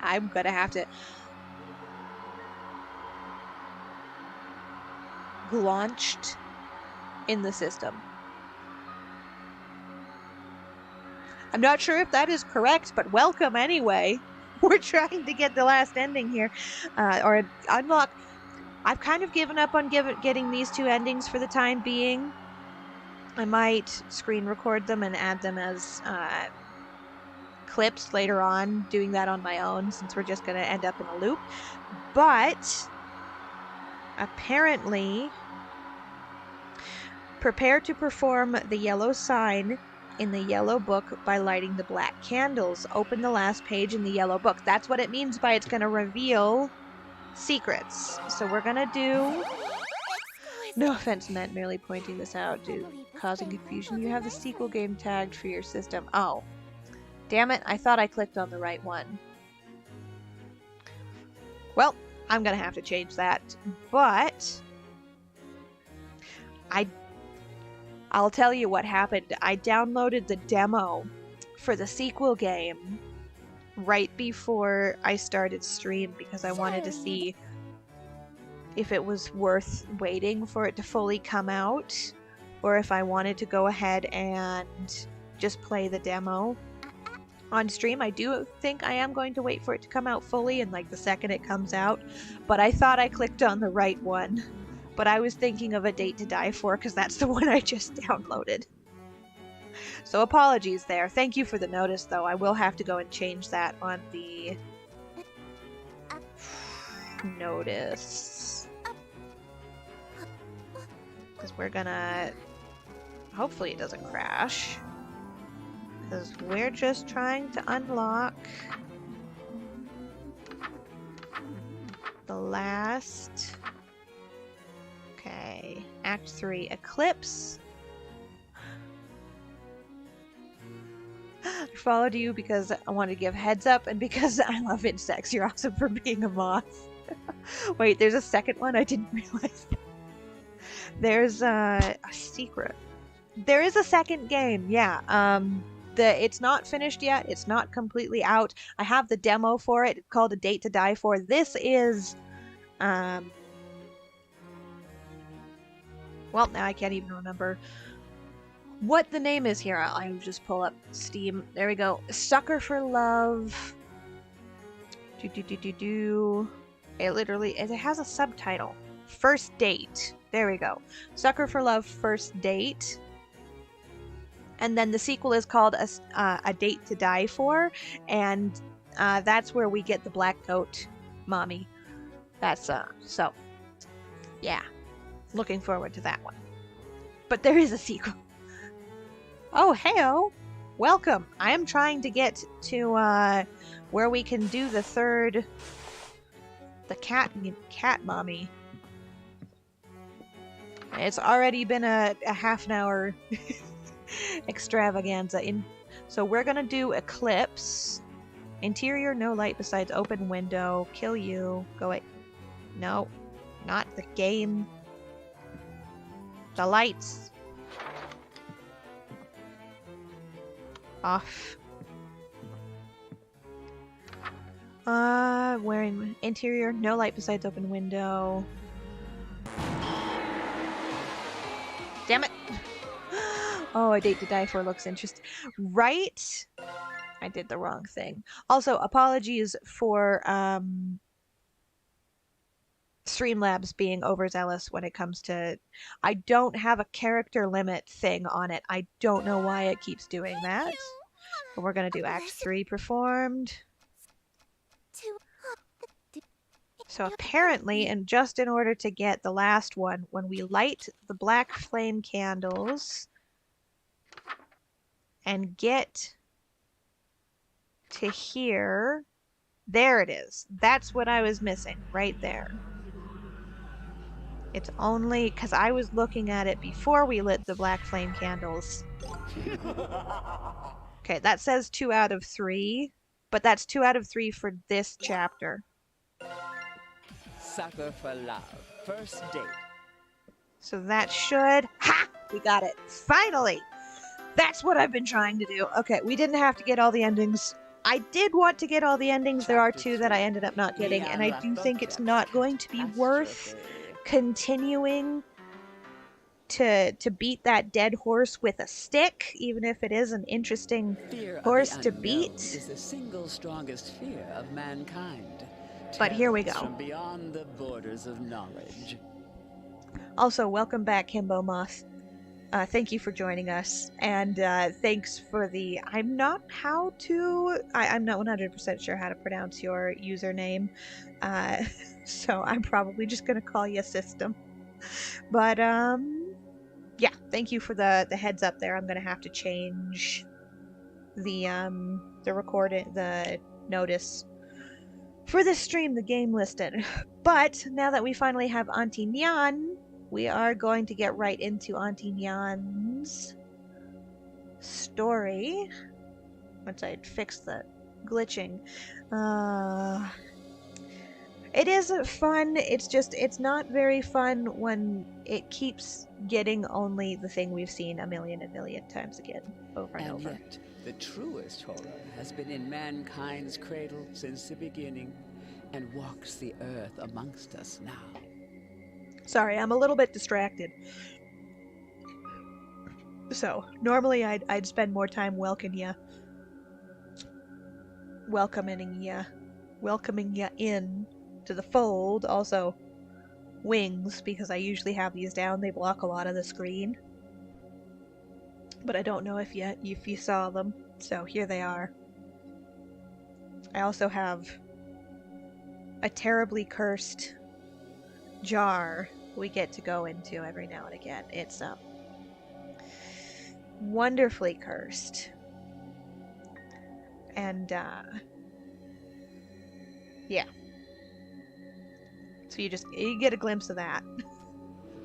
I'm gonna have to... Launched in the system. I'm not sure if that is correct, but welcome anyway. We're trying to get the last ending here. Or unlock... I've kind of given up on getting these 2 endings for the time being. I might screen record them and add them as clips later on, doing that on my own since we're just going to end up in a loop. But apparently, prepare to perform the yellow sign in the yellow book by lighting the black candles. Open the last page in the yellow book. That's what it means by it's going to reveal secrets. So we're going to do... No offense meant, merely pointing this out to causing confusion. You have the sequel game tagged for your system. Oh. Damn it, I thought I clicked on the right one. Well, I'm gonna have to change that. But I'll tell you what happened. I downloaded the demo for the sequel game right before I started stream because I wanted to see if it was worth waiting for it to fully come out, or if I wanted to go ahead and just play the demo on stream. I do think I am going to wait for it to come out fully, and like the second it comes out, but I thought I clicked on the right one. But I was thinking of A Date to Die For because that's the one I just downloaded. So apologies there. Thank you for the notice though. I will have to go and change that on the notice. Because we're gonna... Hopefully it doesn't crash. Because we're just trying to unlock the last... Okay. Act 3. Eclipse. followed you because I wanted to give heads up and because I love insects. You're awesome for being a moth. Wait, there's a second one? I didn't realize that. There's a secret. There is a second game, yeah. It's not finished yet. It's not completely out. I have the demo for it. It's called A Date to Die For. This is, well, now I can't even remember what the name is here. I'll just pull up Steam. There we go. Sucker for Love. It has a subtitle. First Date. There we go. Sucker for Love First Date. And then the sequel is called A Date to Die For, and that's where we get the black goat mommy. That's so yeah, looking forward to that one. But there is a sequel. Oh, heyo, welcome. I am trying to get to where we can do the cat mommy. It's already been a half an hour extravaganza. So we're gonna do Eclipse. Interior, no light besides open window. Kill you. Go away. No, not the game. The lights. Off. Wearing interior, no light besides open window. Damn it. Oh, A Date to Die For looks interesting. Right? I did the wrong thing. Also, apologies for Streamlabs being overzealous when it comes to... I don't have a character limit thing on it. I don't know why it keeps doing that. But we're going to do Act 3 performed. So apparently, and just in order to get the last one, when we light the black flame candles and get to here, there it is. That's what I was missing, right there. It's only because I was looking at it before we lit the black flame candles. Okay, that says 2 out of 3, but that's 2 out of 3 for this chapter. Sucker for Love First Date. So that should... Ha! We got it. Finally! That's what I've been trying to do. Okay, we didn't have to get all the endings. I did want to get all the endings. There are 2 that I ended up not getting, and I do think it's not going to be worth continuing to beat that dead horse with a stick, even if it is an interesting horse to beat. Is the single strongest fear of mankind. But here we go. From beyond the borders of knowledge. Also, welcome back, Himbo Moth. Thank you for joining us, and thanks for the... I'm not 100% sure how to pronounce your username, so I'm probably just going to call you System. But, yeah, thank you for the heads up there. I'm going to have to change the notice for this stream, the game listed. But now that we finally have Auntie Nyan, we are going to get right into Auntie Nyan's story. Once I fix the glitching. It is fun. It's not very fun when it keeps getting only the thing we've seen a million times again, over and over. Yet, the truest horror has been in mankind's cradle since the beginning, and walks the earth amongst us now. Sorry, I'm a little bit distracted. So, normally I'd spend more time welcoming ya in to the fold. Also, wings, because I usually have these down. They block a lot of the screen. But I don't know if you saw them. So here they are. I also have a terribly cursed jar we get to go into every now and again. It's wonderfully cursed. And yeah. So you get a glimpse of that.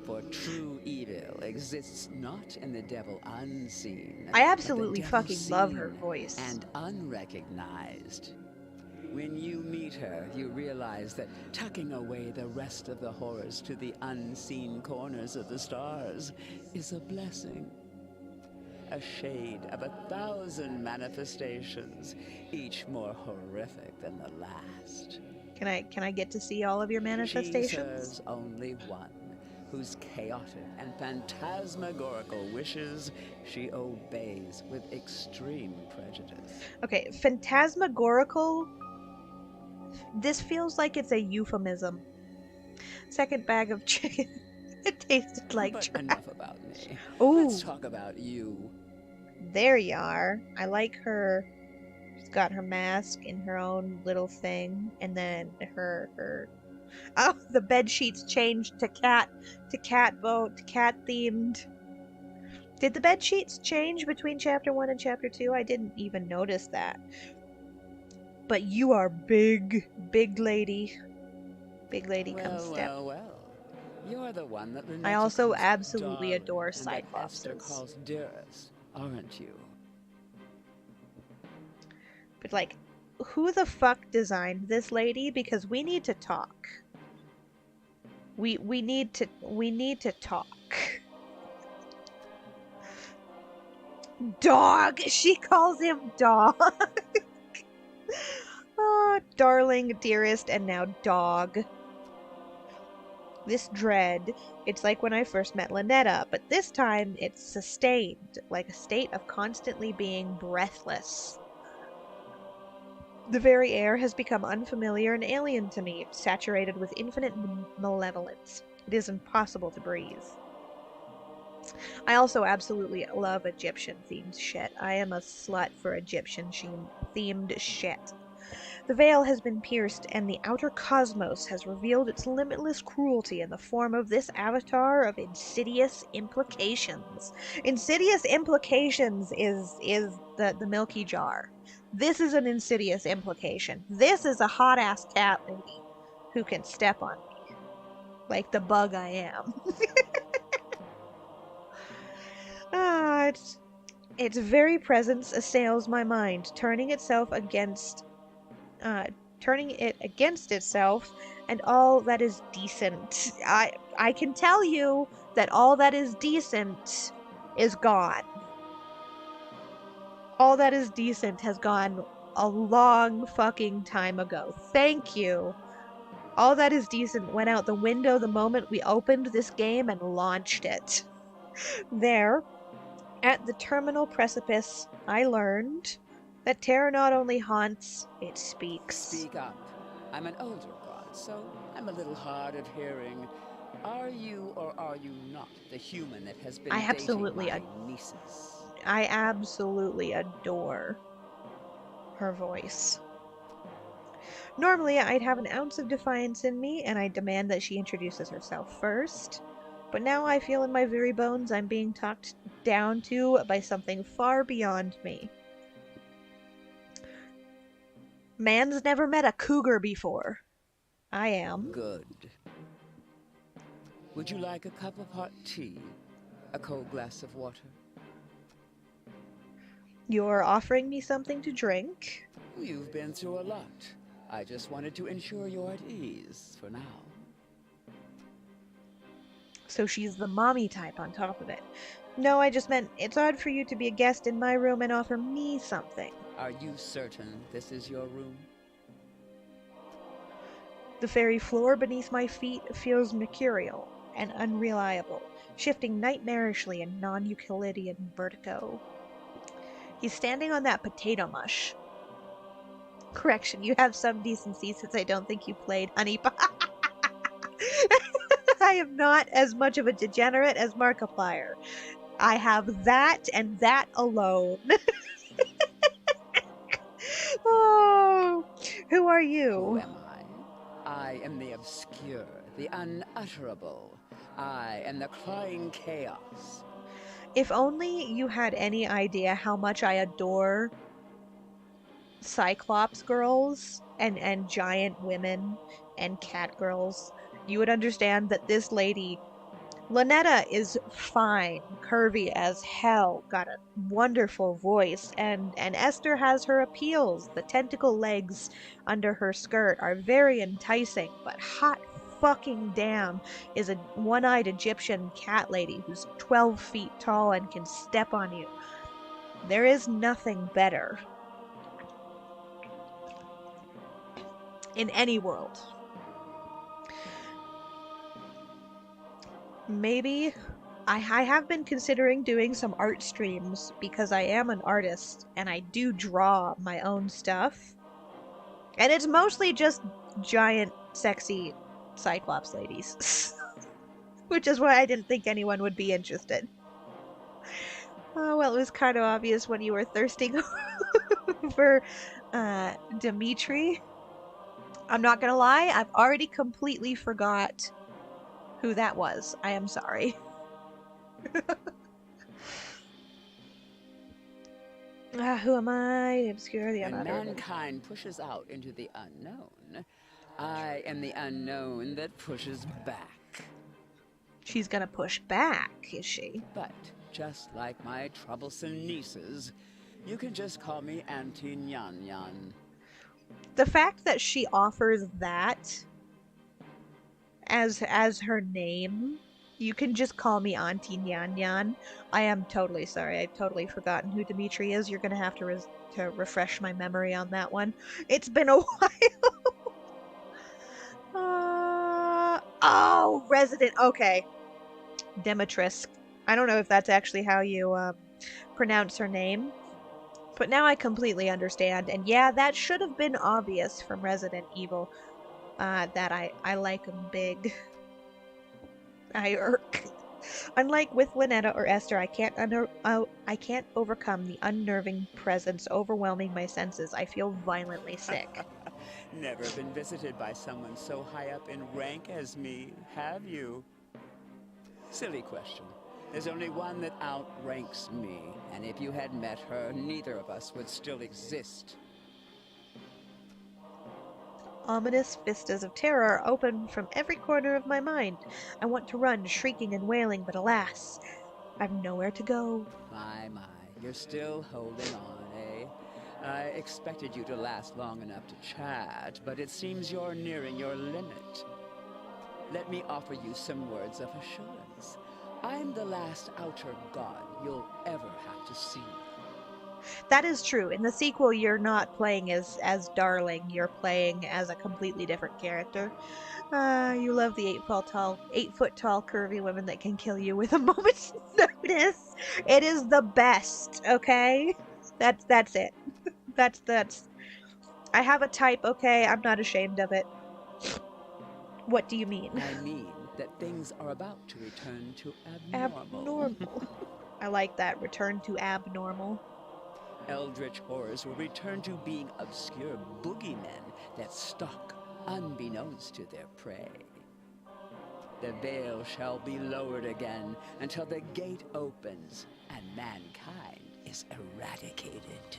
For true evil exists not in the devil unseen, I but the absolutely devil fucking love her seen voice. and unrecognized. When you meet her, you realize that tucking away the rest of the horrors to the unseen corners of the stars is a blessing. A shade of 1,000 manifestations, each more horrific than the last. Can I get to see all of your She manifestations? serves only one, whose chaotic and phantasmagorical wishes she obeys with extreme prejudice. Okay, phantasmagorical. This feels like it's a euphemism. Second bag of chicken. It tasted like But trash. enough about me. Ooh, Let's talk about you. there you are. I like her. She's got her mask and her own little thing, and then her. Oh, the bed sheets changed to cat themed. Did the bed sheets change between chapter 1 and chapter 2? I didn't even notice that. But you are big lady. Big lady come step. Well. You're the one that I Renetta also calls absolutely darling, adore and that Esther Cyclopses. calls dearest, aren't you? But like, who the fuck designed this lady? Because we need to talk. We need to talk. Dog. She calls him dog. Oh, darling, dearest, and now dog. This dread, it's like when I first met Lynetta, but this time it's sustained, like a state of constantly being breathless. The very air has become unfamiliar and alien to me, saturated with infinite malevolence. It is impossible to breathe. I also absolutely love Egyptian-themed shit. I am a slut for Egyptian-themed shit. The veil has been pierced, and the outer cosmos has revealed its limitless cruelty in the form of this avatar of insidious implications. Insidious implications is the Milky Jar. This is an insidious implication. This is a hot-ass cat lady who can step on me. Like the bug I am. Its very presence assails my mind, turning it against itself and all that is decent. I can tell you that all that is decent is gone. All that is decent has gone a long fucking time ago. Thank you. All that is decent went out the window the moment we opened this game and launched it. There, at the terminal precipice, I learned that terror not only haunts, it speaks. Speak up. I'm an older god, so I'm a little hard of hearing. Are you or are you not the human that has been dating my nieces? I absolutely adore her voice. Normally, I'd have an ounce of defiance in me, and I'd demand that she introduces herself first. But now I feel in my very bones I'm being talked down to by something far beyond me. Man's never met a cougar before. I am. Good. Would you like a cup of hot tea? A cold glass of water? You're offering me something to drink? You've been through a lot. I just wanted to ensure you're at ease for now. So she's the mommy type on top of it. No, I just meant it's odd for you to be a guest in my room and offer me something. Are you certain this is your room? The very floor beneath my feet feels mercurial and unreliable, shifting nightmarishly in non-Euclidean vertigo. He's standing on that potato mush. Correction, you have some decency since I don't think you played Honey Pie. I am not as much of a degenerate as Markiplier. I have that and that alone. Oh, who are you? Who am I? I am the obscure, the unutterable. I am the crying chaos. If only you had any idea how much I adore Cyclops girls and giant women and cat girls, you would understand that this lady Lynetta is fine, curvy as hell, got a wonderful voice, and Esther has her appeals. The tentacle legs under her skirt are very enticing, but hot fucking damn is a one-eyed Egyptian cat lady who's 12 feet tall and can step on you. There is nothing better in any world. Maybe I have been considering doing some art streams because I am an artist and I do draw my own stuff. And it's mostly just giant, sexy Cyclops ladies. Which is why I didn't think anyone would be interested. Oh, well, it was kind of obvious when you were thirsting for Dimitri. I'm not gonna lie, I've already completely forgot who that was. I am sorry. Who am I? Obscure the When unutterable. mankind pushes out into the unknown, I am the unknown that pushes back. She's gonna push back, is she? But just like my troublesome nieces, you can just call me Auntie Nyan Nyan. The fact that she offers that as her name, you can just call me Auntie Nyan Nyan. I am totally sorry. I've totally forgotten who Dimitri is. You're gonna have to refresh my memory on that one. It's been a while. Oh, Resident. Okay. Demetrisk. I don't know if that's actually how you pronounce her name. But now I completely understand. And yeah, that should have been obvious from Resident Evil. That I like 'em big. I irk. Unlike with Lynetta or Esther, I can't overcome the unnerving presence overwhelming my senses. I feel violently sick. Never been visited by someone so high up in rank as me, have you? Silly question. There's only one that outranks me, and if you had met her, neither of us would still exist. Ominous vistas of terror open from every corner of my mind. I want to run, shrieking and wailing, but alas, I've nowhere to go. My, you're still holding on, eh? I expected you to last long enough to chat, but it seems you're nearing your limit. Let me offer you some words of assurance. I'm the last outer god you'll ever have to see. That is true. In the sequel, you're not playing as Darling. You're playing as a completely different character. You love the 8-foot tall, curvy women that can kill you with a moment's notice. It is the best. Okay, that's it. That's. I have a type. Okay, I'm not ashamed of it. What do you mean? I mean that things are about to return to abnormal. Abnormal. I like that. Return to abnormal. Eldritch horrors will return to being obscure boogeymen that stalk unbeknownst to their prey. The veil shall be lowered again until the gate opens and mankind is eradicated.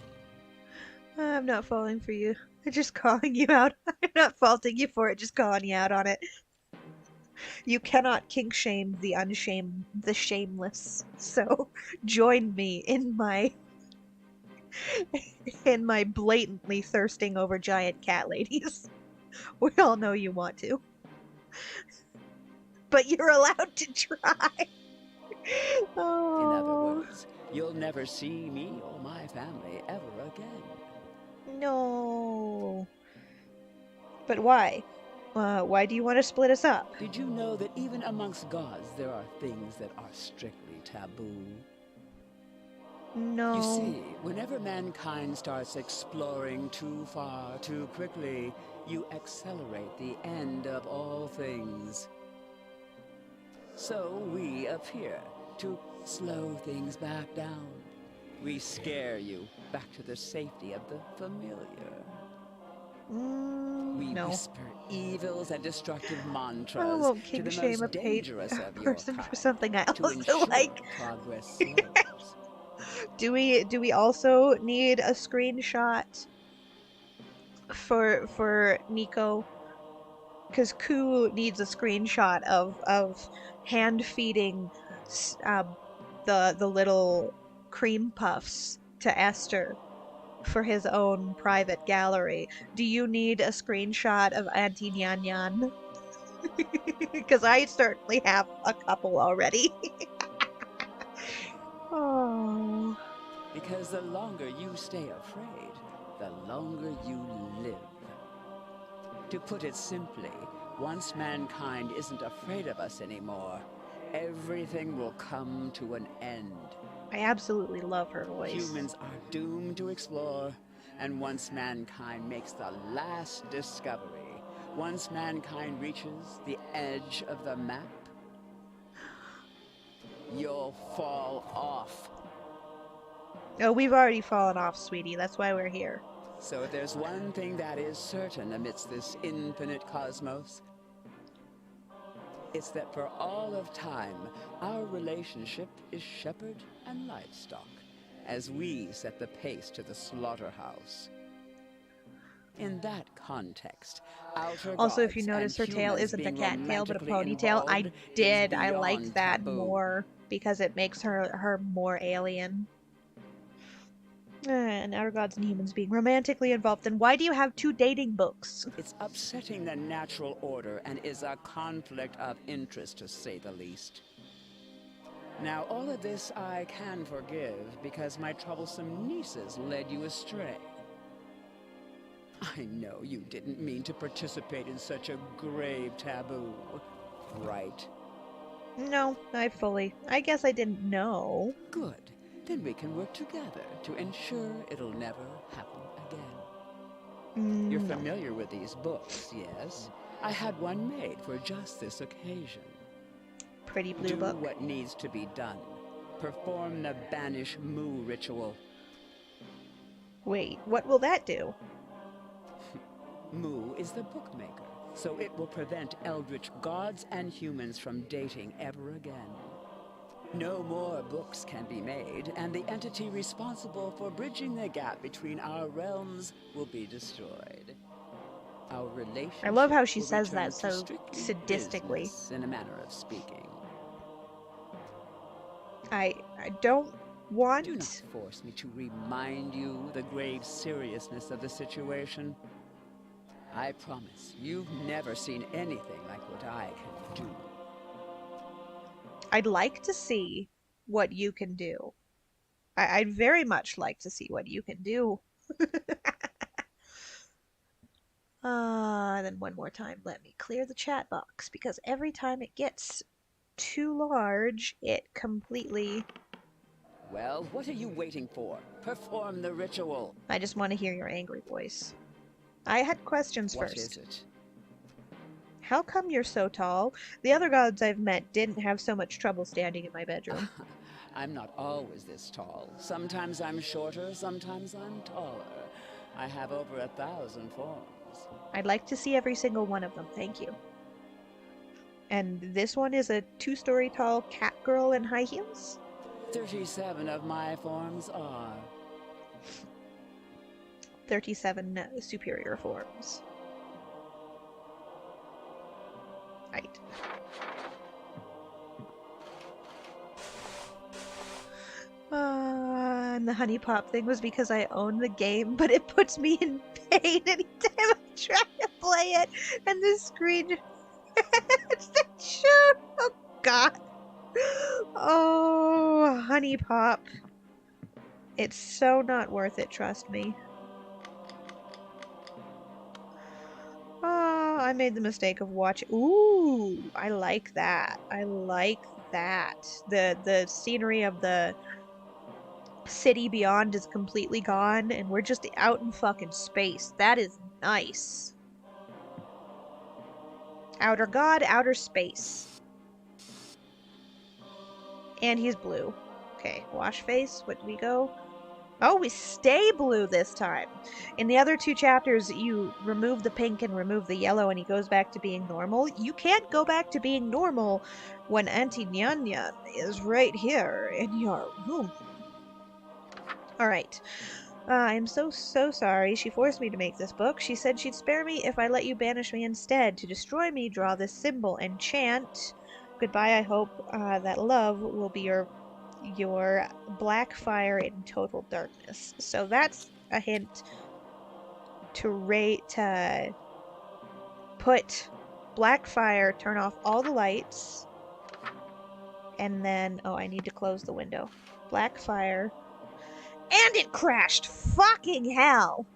I'm not falling for you. I'm just calling you out. I'm not faulting you for it, just calling you out on it. You cannot kink shame the shameless. So join me in my blatantly thirsting over giant cat ladies. We all know you want to. But you're allowed to try. Oh. In other words, you'll never see me or my family ever again. No. But why? Why do you want to split us up? Did you know that even amongst gods there are things that are strictly taboo? No. You see, whenever mankind starts exploring too far, too quickly, you accelerate the end of all things. So we appear to slow things back down. We scare you back to the safety of the familiar. We No. whisper evils and destructive mantras I won't to kink the shame most a dangerous of your person for kind something I to also ensure like. progress slows. Do we also need a screenshot for Nico? Because Ku needs a screenshot of hand feeding the little cream puffs to Esther for his own private gallery. Do you need a screenshot of Auntie Nyan Nyan? Because I certainly have a couple already. Oh. Because the longer you stay afraid, the longer you live. To put it simply, once mankind isn't afraid of us anymore, everything will come to an end. I absolutely love her voice. Humans are doomed to explore, and once mankind makes the last discovery, once mankind reaches the edge of the map, you'll fall off. Oh, we've already fallen off, sweetie. That's why we're here. So if there's one thing that is certain amidst this infinite cosmos, it's that for all of time, our relationship is shepherd and livestock, as we set the pace to the slaughterhouse. In that context, outer Also, if gods you notice, her and tail humans isn't a being cat tail, but a romantically ponytail. I involved did. is I liked beyond that taboo. more because it makes her more alien. And outer gods and humans being romantically involved. Then why do you have 2 dating books? It's upsetting the natural order and is a conflict of interest, to say the least. Now, all of this I can forgive because my troublesome nieces led you astray. I know you didn't mean to participate in such a grave taboo, right? No, I guess I didn't know. Good. Then we can work together to ensure it'll never happen again. You're No. familiar with these books, yes? I had one made for just this occasion. Pretty blue Do book. what needs to be done. Perform the banish moo ritual. Wait, what will that do? Mu is the bookmaker, so it will prevent eldritch gods and humans from dating ever again. No more books can be made, and the entity responsible for bridging the gap between our realms will be destroyed. Our relationship I love how she will says return that to so strictly sadistically. business, in a manner of speaking. I don't want... Do not force me to remind you the grave seriousness of the situation. I promise you've never seen anything like what I can do. I'd like to see what you can do. I'd very much like to see what you can do. Then one more time, let me clear the chat box, because every time it gets too large, it completely... Well, what are you waiting for? Perform the ritual. I just want to hear your angry voice. I had questions What first. is it? How come you're so tall? The other gods I've met didn't have so much trouble standing in my bedroom. I'm not always this tall. Sometimes I'm shorter, sometimes I'm taller. I have over 1,000 forms. I'd like to see every single one of them, thank you. And this one is a 2-story tall cat girl in high heels? 37 of my forms are. 37 superior forms. Right. And the honey pop thing was because I own the game, but it puts me in pain anytime I try to play it, and the screen it's the shoot. Oh god. Oh, honey pop. It's so not worth it, trust me. Oh, I made the mistake of watching. Ooh, I like that. I like that. The scenery of the city beyond is completely gone, and we're just out in fucking space. That is nice. Outer God, outer space. And he's blue. Okay, wash face. What do we go? Oh, we stay blue this time. In the other 2 chapters, you remove the pink and remove the yellow, and he goes back to being normal. You can't go back to being normal when Auntie Nyan Nyan is right here in your room. Alright. I'm so sorry. She forced me to make this book. She said she'd spare me if I let you banish me instead. To destroy me, draw this symbol and chant Goodbye, I hope that love will be your black fire in total darkness. So that's a hint to rate to put black fire, turn off all the lights, and then oh, I need to close the window. Black fire. And it crashed. Fucking hell.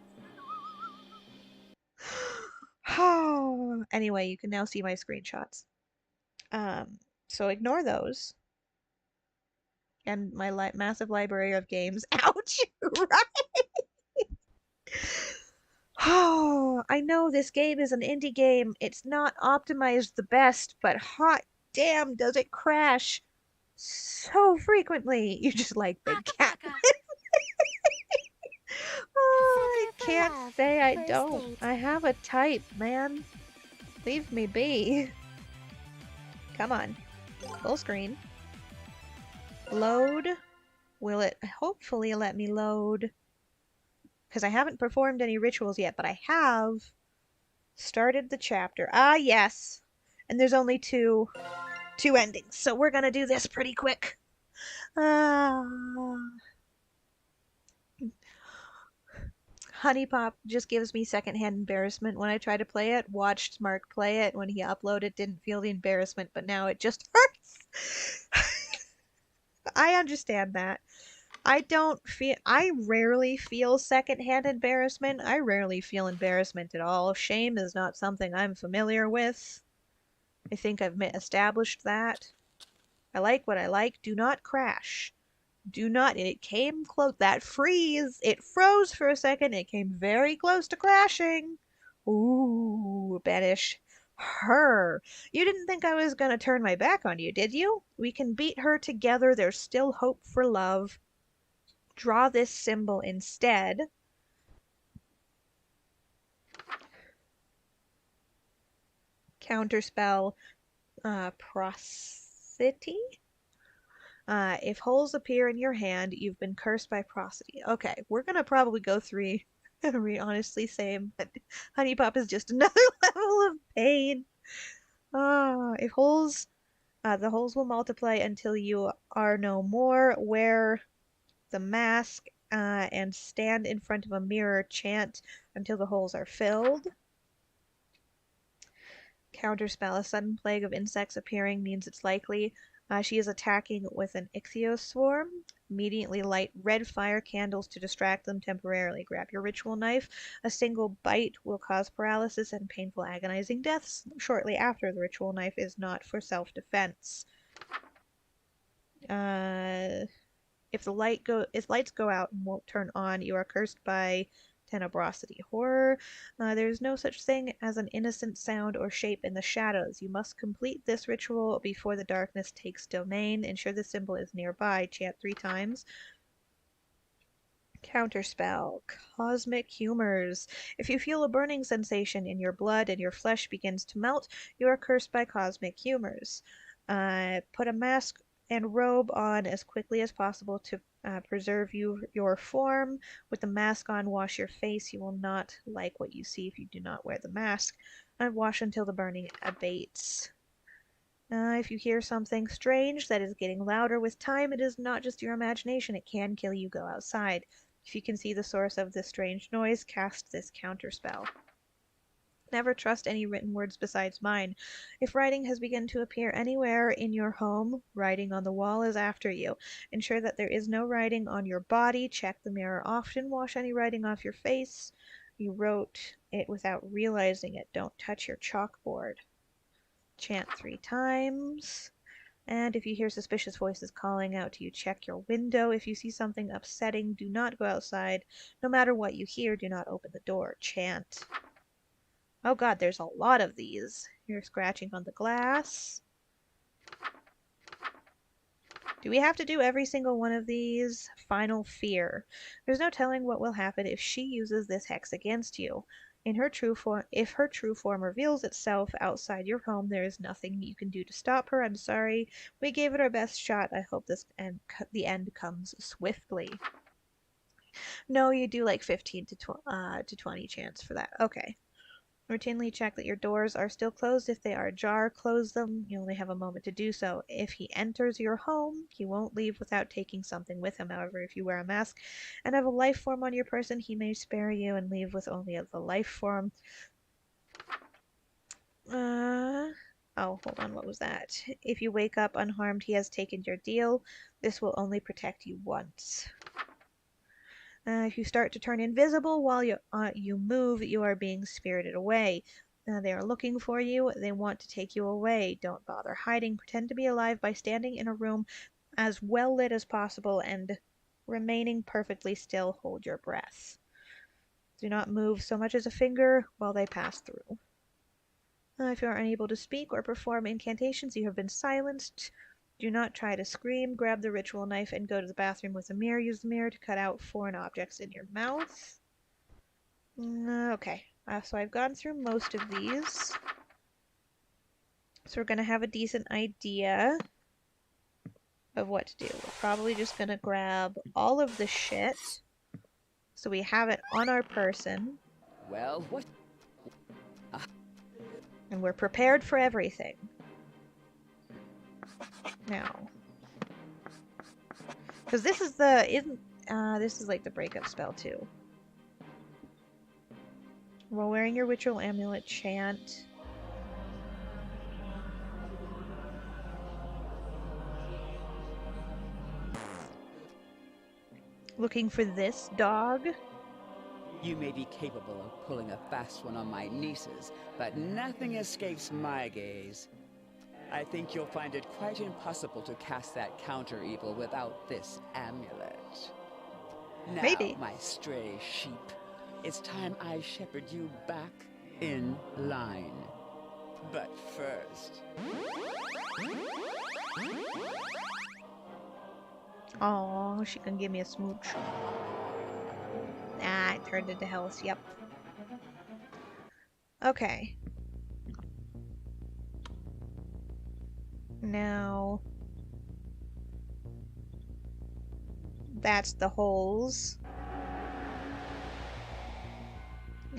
Anyway, you can now see my screenshots. Um, so ignore those. And my massive library of games. Ouch! Right? Oh, I know this game is an indie game. It's not optimized the best, but hot damn, does it crash so frequently. You just like big cat. Oh, I Sucker for can't love. say I First don't. date. I have a type, man. Leave me be. Come on. Full screen. Load. Will it hopefully let me load? Because I haven't performed any rituals yet, but I have started the chapter. Ah, yes. And there's only two endings, so we're gonna do this pretty quick. Ah. Honey Pop just gives me secondhand embarrassment when I try to play it. Watched Mark play it when he uploaded, didn't feel the embarrassment, but now it just hurts. I understand that. I rarely feel secondhand embarrassment. I rarely feel embarrassment at all. Shame is not something I'm familiar with. I think I've established that. I like what I like. Do not crash. Do not. It came close. That freeze. It froze for a second. It came very close to crashing. Ooh, banish her. You didn't think I was gonna turn my back on you, did you? We can beat her together. There's still hope for love. Draw this symbol instead. Counterspell, prosody? If holes appear in your hand, you've been cursed by prosody. Okay, we're gonna probably go through honestly same, but Honey Pop is just another level of pain. If holes, the holes will multiply until you are no more. Wear the mask and stand in front of a mirror. Chant until the holes are filled. Counterspell. A sudden plague of insects appearing means it's likely she is attacking with an ichthyos swarm. Immediately light red fire candles to distract them temporarily. Grab your ritual knife. A single bite will cause paralysis and painful agonizing deaths shortly after. The ritual knife is not for self-defense. If lights go out and won't turn on, you are cursed by tenebrosity. Horror. There is no such thing as an innocent sound or shape in the shadows. You must complete this ritual before the darkness takes domain. Ensure the symbol is nearby. Chant 3 times. Counterspell. Cosmic humors. If you feel a burning sensation in your blood and your flesh begins to melt, you are cursed by cosmic humors. Put a mask and robe on as quickly as possible to preserve your form. With the mask on, wash your face. You will not like what you see if you do not wear the mask. And wash until the burning abates. If you hear something strange that is getting louder with time, it is not just your imagination. It can kill you. Go outside. If you can see the source of this strange noise, cast this counterspell. Never trust any written words besides mine. If writing has begun to appear anywhere in your home, writing on the wall is after you. Ensure that there is no writing on your body. Check the mirror often. Wash any writing off your face. You wrote it without realizing it. Don't touch your chalkboard. Chant 3 times. And if you hear suspicious voices calling out to you, check your window. If you see something upsetting, do not go outside. No matter what you hear, do not open the door. Chant. Oh god, there's a lot of these. You're scratching on the glass. Do we have to do every single one of these? Final fear. There's no telling what will happen if she uses this hex against you. If her true form reveals itself outside your home, there is nothing you can do to stop her. I'm sorry. We gave it our best shot. I hope the end comes swiftly. No, you do like 15 to 20 chance for that. Okay. Routinely check that your doors are still closed. If they are ajar, close them. You only have a moment to do so. If he enters your home, he won't leave without taking something with him. However, if you wear a mask and have a life form on your person, he may spare you and leave with only the life form. Oh, hold on, what was that? If you wake up unharmed, he has taken your deal. This will only protect you once. If you start to turn invisible while you move, you are being spirited away. They are looking for you. They want to take you away. Don't bother hiding. Pretend to be alive by standing in a room as well lit as possible and remaining perfectly still. Hold your breath. Do not move so much as a finger while they pass through. If you are unable to speak or perform incantations, you have been silenced. Do not try to scream. Grab the ritual knife and go to the bathroom with a mirror. Use the mirror to cut out foreign objects in your mouth. Okay, so I've gone through most of these. So we're going to have a decent idea of what to do. We're probably just going to grab all of the shit so we have it on our person. Well, what? And we're prepared for everything. Now. Because this is this is like the breakup spell too. While wearing your ritual amulet, chant. Looking for this dog. You may be capable of pulling a fast one on my nieces, but nothing escapes my gaze. I think you'll find it quite impossible to cast that counter-evil without this amulet. Now, Maybe. my stray sheep, it's time I shepherd you back in line. But first... Oh, she can give me a smooch. Ah, it turned into health, yep. Okay. Now... that's the holes.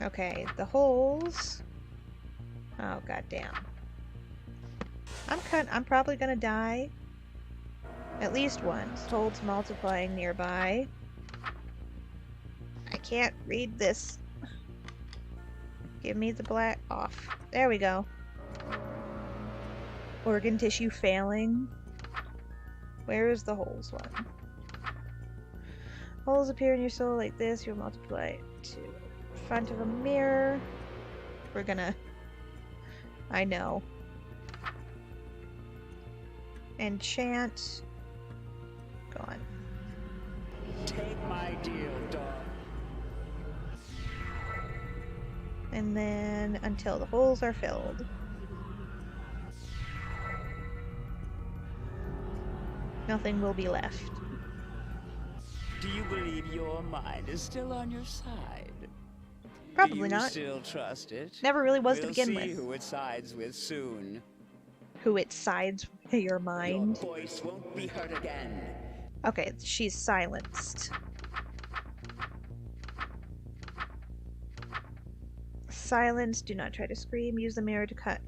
Okay, the holes... oh, goddamn. I'm probably gonna die. At least once. Holds multiplying nearby. I can't read this. Give me the black off. There we go. Organ tissue failing. Where is the holes one? Holes appear in your soul like this. You'll multiply to front of a mirror. We're gonna... I know. Enchant. Go on. Take my deal, dog. And then until the holes are filled. Nothing will be left. Do you believe your mind is still on your side? Probably Do you not. still trust it? Never really was to We'll begin see with. who it sides with soon. Who it sides with your Your mind. voice won't be heard again. Okay, she's silenced. Silence. Do not try to scream. Use the mirror to cut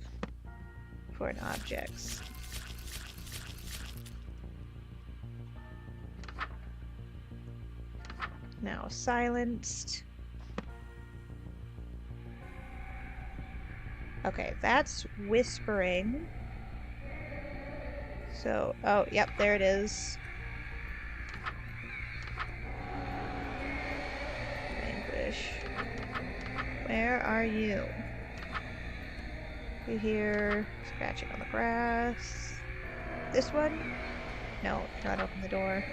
foreign objects. Now silenced. Okay, that's whispering. So, oh, yep, there it is. Vanquish. Where are you? We hear scratching on the grass. This one? No, not open the door.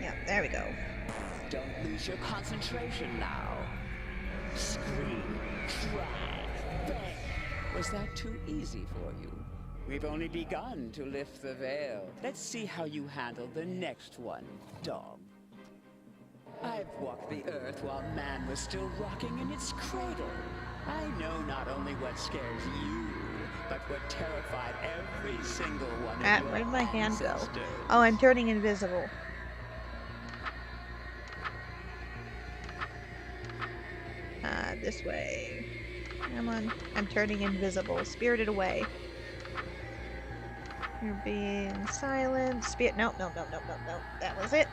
Yeah, there we go. Don't lose your concentration now. Scream, cry, beg. Was that too easy for you? We've only begun to lift the veil. Let's see how you handle the next one, dog. I've walked the earth while man was still rocking in its cradle. I know not only what scares you, but what terrified every single one of your Where did my hand go? ancestors. Oh, I'm turning invisible. this way. Come on. I'm turning invisible. Spirited away. You're being silent. No. That was it.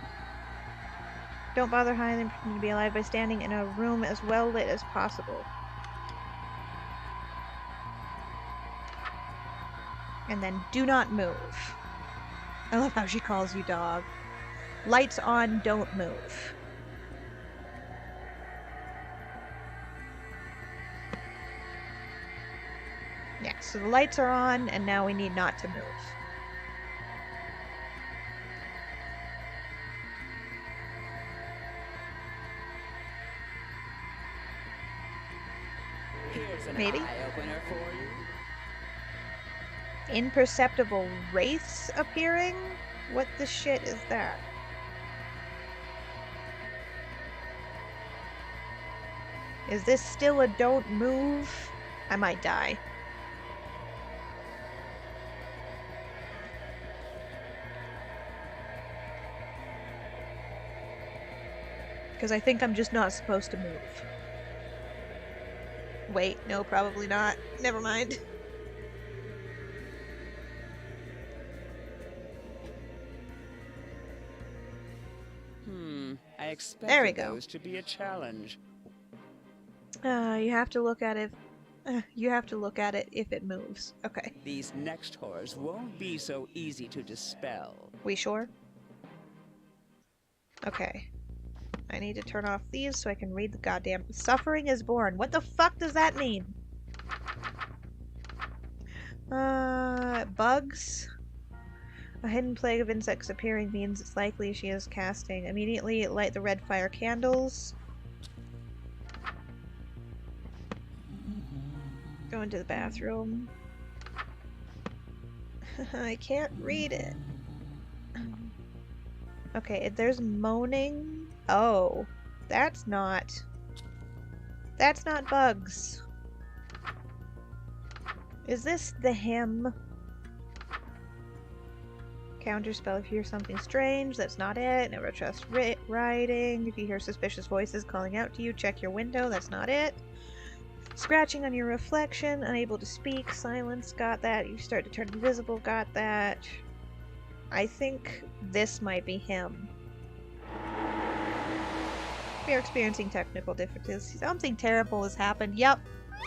Don't bother hiding, pretending to be alive by standing in a room as well lit as possible. And then do not move. I love how she calls you dog. Lights on, don't move. Yeah, so the lights are on, and now we need not to move. Here's an Maybe. eye-opener for you. Imperceptible wraiths appearing? What the shit is that? Is this still a don't move? I might die. Because I think I'm just not supposed to move. Wait, no, probably not. Never mind. I expected There we go. those to be a challenge. You have to look at it. You have to look at it if it moves. Okay. These next horrors won't be so easy to dispel. We sure? Okay. I need to turn off these so I can read the goddamn... Suffering is born. What the fuck does that mean? Bugs? A hidden plague of insects appearing means it's likely she is casting. Immediately light the red fire candles. Go into the bathroom. I can't read it. Okay, there's moaning. Oh, that's not bugs. Is this the hymn? Counterspell if you hear something strange. That's not it. Never trust writing. If you hear suspicious voices calling out to you, check your window. That's not it. Scratching on your reflection. Unable to speak. Silence. Got that. You start to turn invisible. Got that. I think this might be him. We are experiencing technical difficulties. Something terrible has happened. Yep.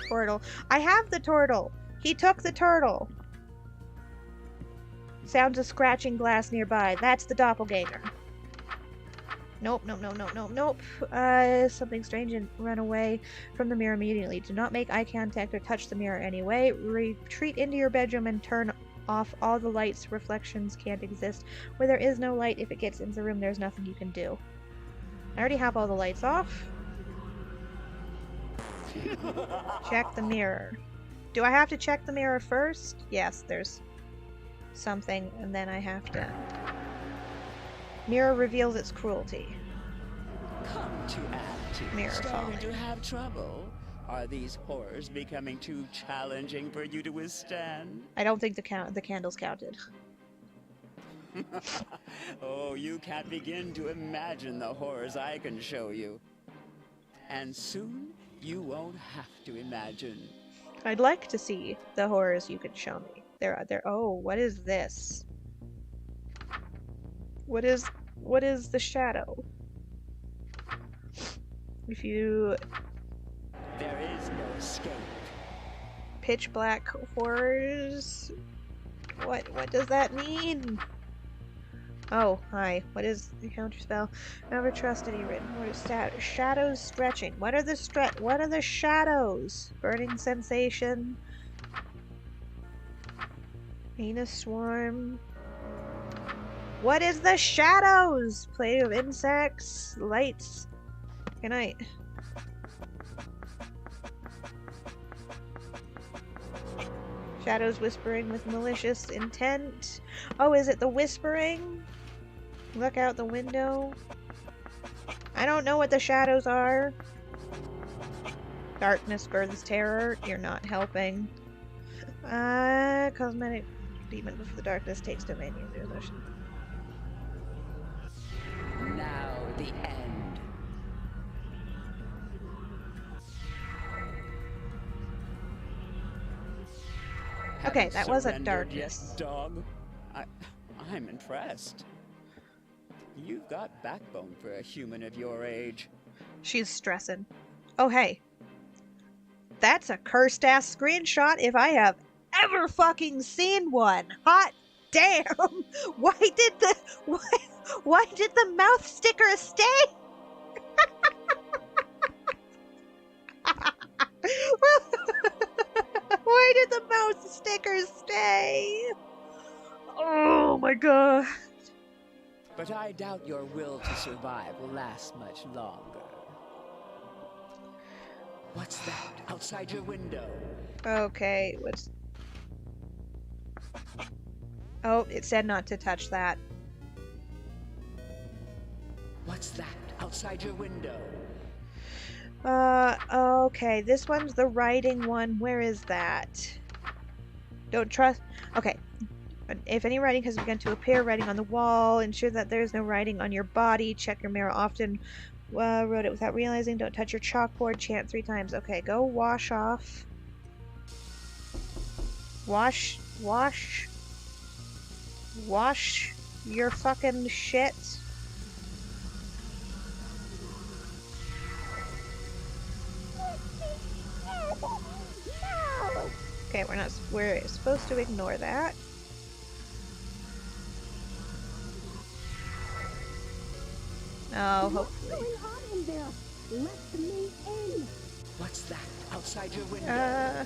Turtle. I have the turtle. He took the turtle. Sounds of scratching glass nearby. That's the doppelganger. Nope. Something strange and run away from the mirror immediately. Do not make eye contact or touch the mirror anyway. Retreat into your bedroom and turn off all the lights. Reflections can't exist. Where there is no light, if it gets into the room, there's nothing you can do. I already have all the lights off. Check the mirror. Do I have to check the mirror first? Yes, there's something, and then I have to... Mirror reveals its cruelty. Come to add to Mirror starting falling. to have trouble. Are these horrors becoming too challenging for you to withstand? I don't think the candles counted. Oh, you can't begin to imagine the horrors I can show you. And soon, you won't have to imagine. I'd like to see the horrors you can show me. Oh, what is this? What is the shadow? If you... There is no escape. Pitch black horrors? What does that mean? Oh, hi. What is the counterspell? Never trust any written words. Shadows stretching. What are the shadows? Burning sensation. Venus swarm. What is the shadows? Play of insects. Lights. Good night. Shadows whispering with malicious intent. Oh, is it the whispering? Look out the window. I don't know what the shadows are. Darkness births terror. You're not helping. Cosmetic demon before the darkness takes dominion. Now the end. Okay, haven't that was a surrendered darkness. yet, dog. I'm impressed. You've got backbone for a human of your age. She's stressing. Oh, hey. That's a cursed ass screenshot if I have ever fucking seen one. Hot damn. Why did the mouth sticker stay? Why did the mouth sticker stay? Oh my god. But I doubt your will to survive will last much longer. What's that outside your window? Okay, what's... Oh, it said not to touch that. What's that outside your window? Okay, this one's the writing one. Where is that? Don't trust... Okay. If any writing has begun to appear, writing on the wall, ensure that there is no writing on your body, check your mirror often, wrote it without realizing, don't touch your chalkboard, chant 3 times. Okay, go wash off. Wash your fucking shit. Okay, we're supposed to ignore that. Oh, hopefully. What's that outside your window?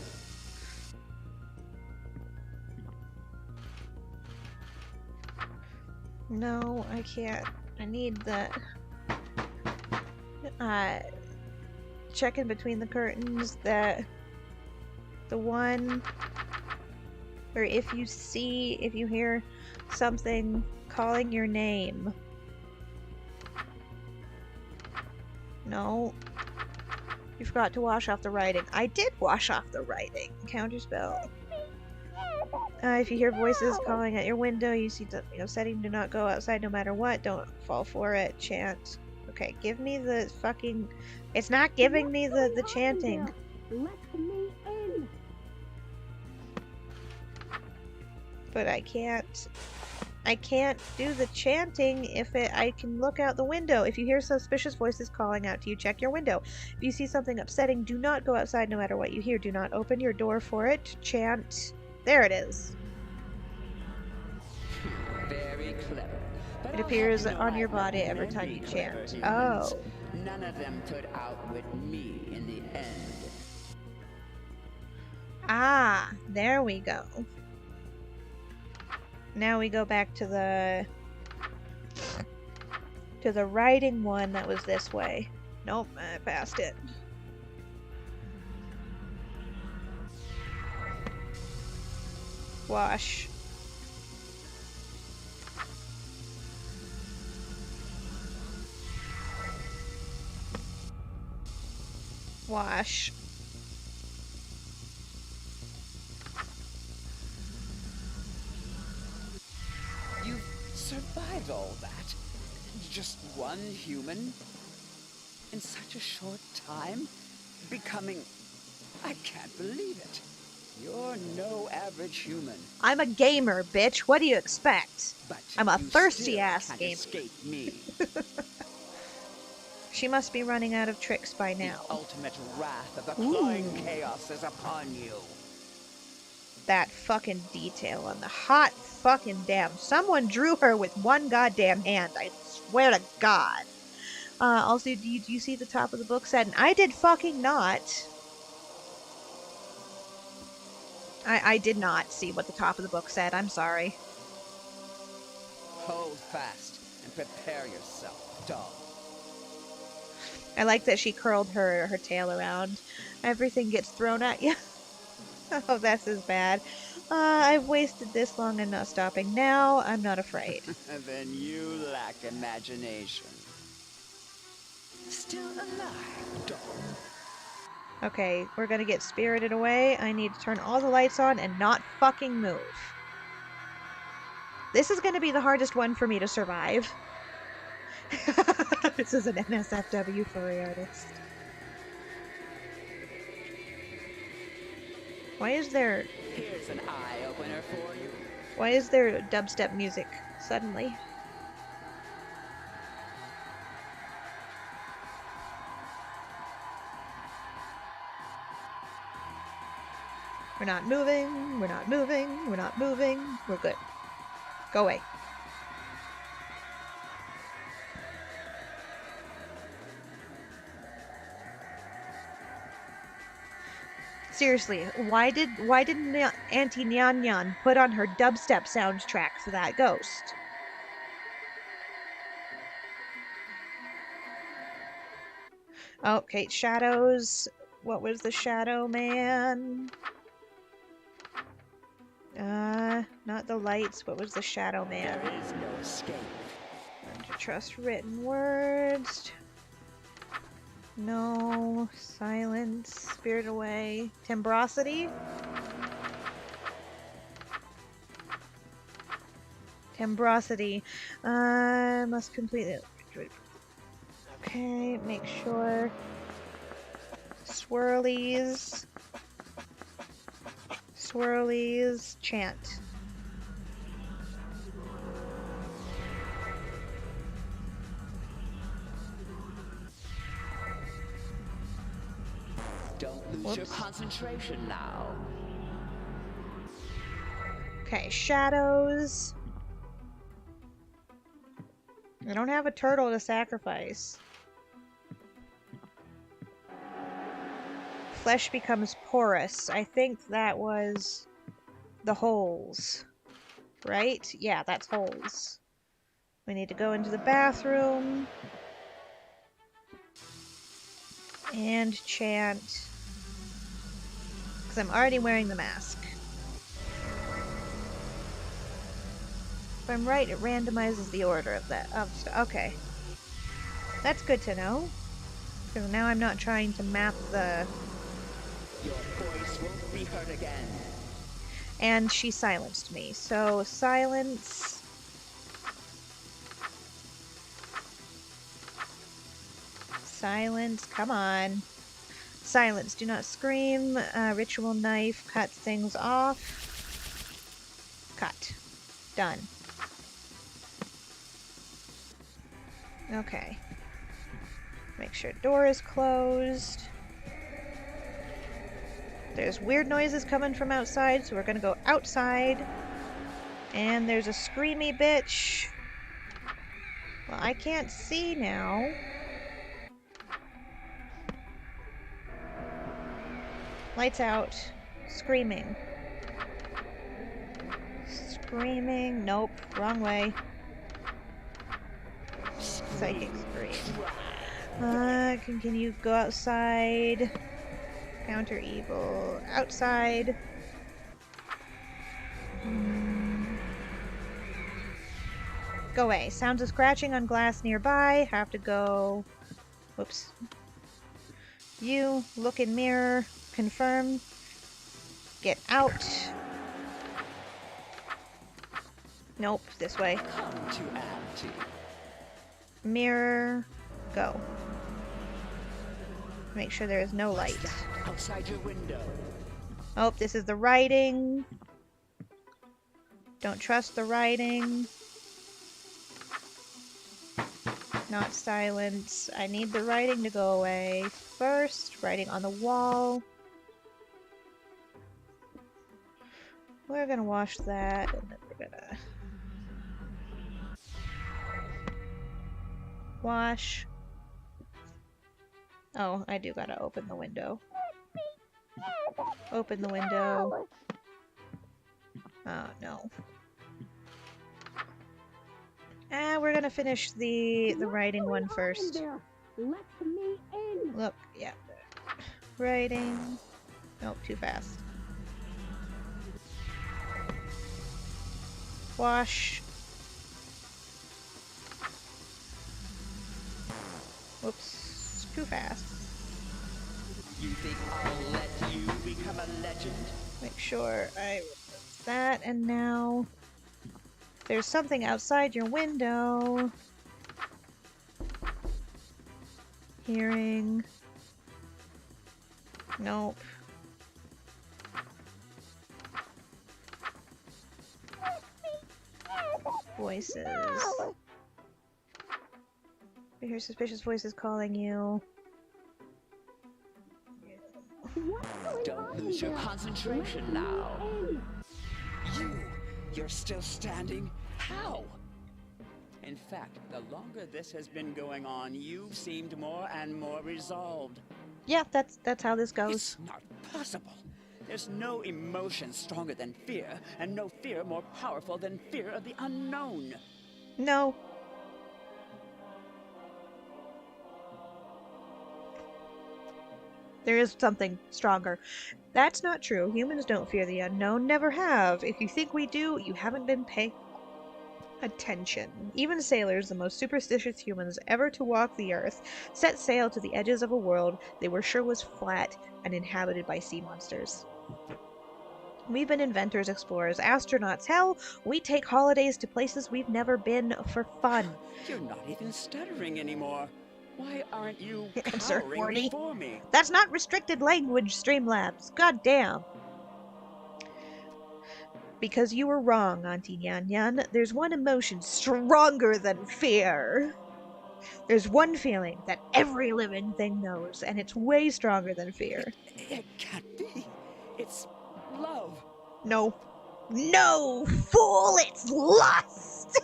No, I can't. I need the checking between the curtains that the one, or if you hear something calling your name. No. You forgot to wash off the writing. I did wash off the writing. Counterspell. If you hear voices calling at your window, you see the setting, do not go outside no matter what. Don't fall for it. Chant. Okay, give me the fucking... It's not giving me the chanting. But I can't do the chanting if I can look out the window. If you hear suspicious voices calling out to you, check your window. If you see something upsetting, do not go outside no matter what you hear. Do not open your door for it. Chant. There it is. Very clever. But It I'll appears have you know on your I've body met every time many you clever chant. humans. Oh. None of them put out with me in the end. Ah, there we go. Now we go back to the writing one that was this way. Nope, I passed it. Wash. Wash. You survived all that? Just one human? In such a short time? Becoming... I can't believe it. You're no average human. I'm a gamer, bitch. What do you expect? But I'm a you thirsty still ass can't gamer. escape me. She must be running out of tricks by The now. ultimate wrath of the clawing chaos is upon you. That fucking detail on the hot fucking damn. Someone drew her with one goddamn hand. I swear to God. Also, do you see the top of the book said? And I did fucking not. I did not see what the top of the book said. I'm sorry. Hold fast and prepare yourself, dog. I like that she curled her tail around. Everything gets thrown at you. Oh, this is bad. I've wasted this long and not stopping now. I'm not afraid. Then you lack imagination. Still alive, dog. Okay, we're gonna get spirited away. I need to turn all the lights on and not fucking move. This is gonna be the hardest one for me to survive. This is an NSFW furry artist. Why is there... Here's it's an eye-opener for you. Why is there dubstep music suddenly? We're not moving, we're not moving, we're not moving, we're good. Go away. Seriously, why didn't Auntie Nyan Nyan put on her dubstep soundtrack for that ghost? Okay, shadows. What was the shadow man? Not the lights. What was the shadow man? There is no escape. Learn to trust written words. No. Silence. Spirit away. Tembrosity? Tembrosity. Must complete it. Okay, make sure. Swirlies. Swirlies. Chant. Don't lose your concentration now. Okay, shadows. I don't have a turtle to sacrifice. Flesh becomes porous. I think that was the holes. Right? Yeah, that's holes. We need to go into the bathroom. And chant. Because I'm already wearing the mask. If I'm right, it randomizes the order of that. Okay. That's good to know. Because now I'm not trying to map the... Your voice won't be heard again. And she silenced me. So, silence. Silence. Come on. Silence. Do not scream. Ritual knife. Cut things off. Cut. Done. Okay. Make sure door is closed. There's weird noises coming from outside, so we're gonna go outside. And there's a screamy bitch. Well, I can't see now. Lights out. Screaming. Screaming. Nope. Wrong way. Psychic scream. Can you go outside? Counter evil. Outside. Go away. Sounds of scratching on glass nearby. Have to go. Whoops. You. Look in mirror. Confirm. Get out. Nope. This way. Come to Auntie. Mirror. Go. Make sure there is no light. Outside your window. Oh, this is the writing. Don't trust the writing. Not silence. I need the writing to go away first. Writing on the wall. We're gonna wash that, and then we're gonna wash. Oh, I do gotta open the window. Open the window. Oh, no. We're gonna finish the writing one first. Look, yeah. Writing. Nope, too fast. Wash. Whoops, too fast. You think I'll let you become a legend? Make sure I remove that, and now there's something outside your window. Hearing. Nope. voices. I hear suspicious voices calling you. Don't lose your concentration now. You're still standing? How? In fact, the longer this has been going on, you've seemed more and more resolved. Yeah, that's how this goes. It's not possible. There's no emotion stronger than fear, and no fear more powerful than fear of the unknown. No. There is something stronger. That's not true. Humans don't fear the unknown, never have. If you think we do, you haven't been paying attention. Even sailors, the most superstitious humans ever to walk the earth, set sail to the edges of a world they were sure was flat and inhabited by sea monsters. We've been inventors, explorers, astronauts. Hell, we take holidays to places we've never been for fun. You're not even stuttering anymore. Why aren't you Answer, cowering Morty. before me? That's not restricted language, Streamlabs. God damn. Because you were wrong, Auntie Nyan Nyan. There's one emotion stronger than fear. There's one feeling that every living thing knows, and it's way stronger than fear. It can't be. It's love. No. No, fool! It's lust!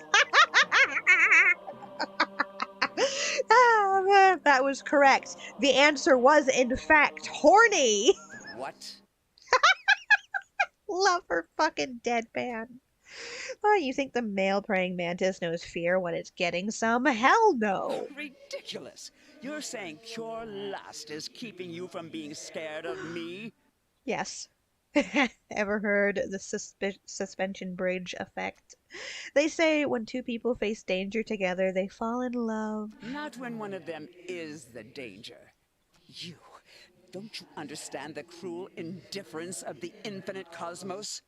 That was correct. The answer was, in fact, horny. What? Love her fucking deadpan. Oh, you think the male praying mantis knows fear when it's getting some? Hell no. Ridiculous. You're saying pure lust is keeping you from being scared of me? Yes. Ever heard the suspension bridge effect? They say when two people face danger together, they fall in love. Not when one of them is the danger. You. Don't you understand the cruel indifference of the infinite cosmos?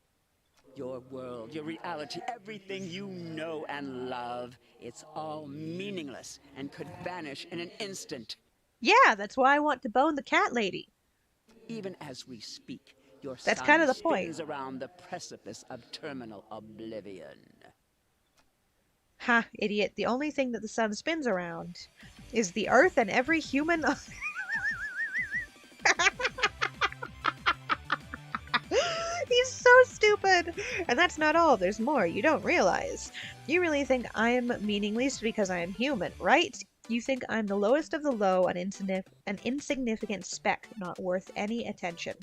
Your world, your reality, everything you know and love, it's all meaningless and could vanish in an instant. Yeah, that's why I want to bone the cat lady. Even as we speak, your That's sun kind of the point. spins around the precipice of terminal oblivion. Ha, idiot. The only thing that the sun spins around is the earth and every human... He's so stupid! And that's not all. There's more. You don't realize. You really think I'm meaningless because I am human, right? You think I'm the lowest of the low, an insignificant speck not worth any attention.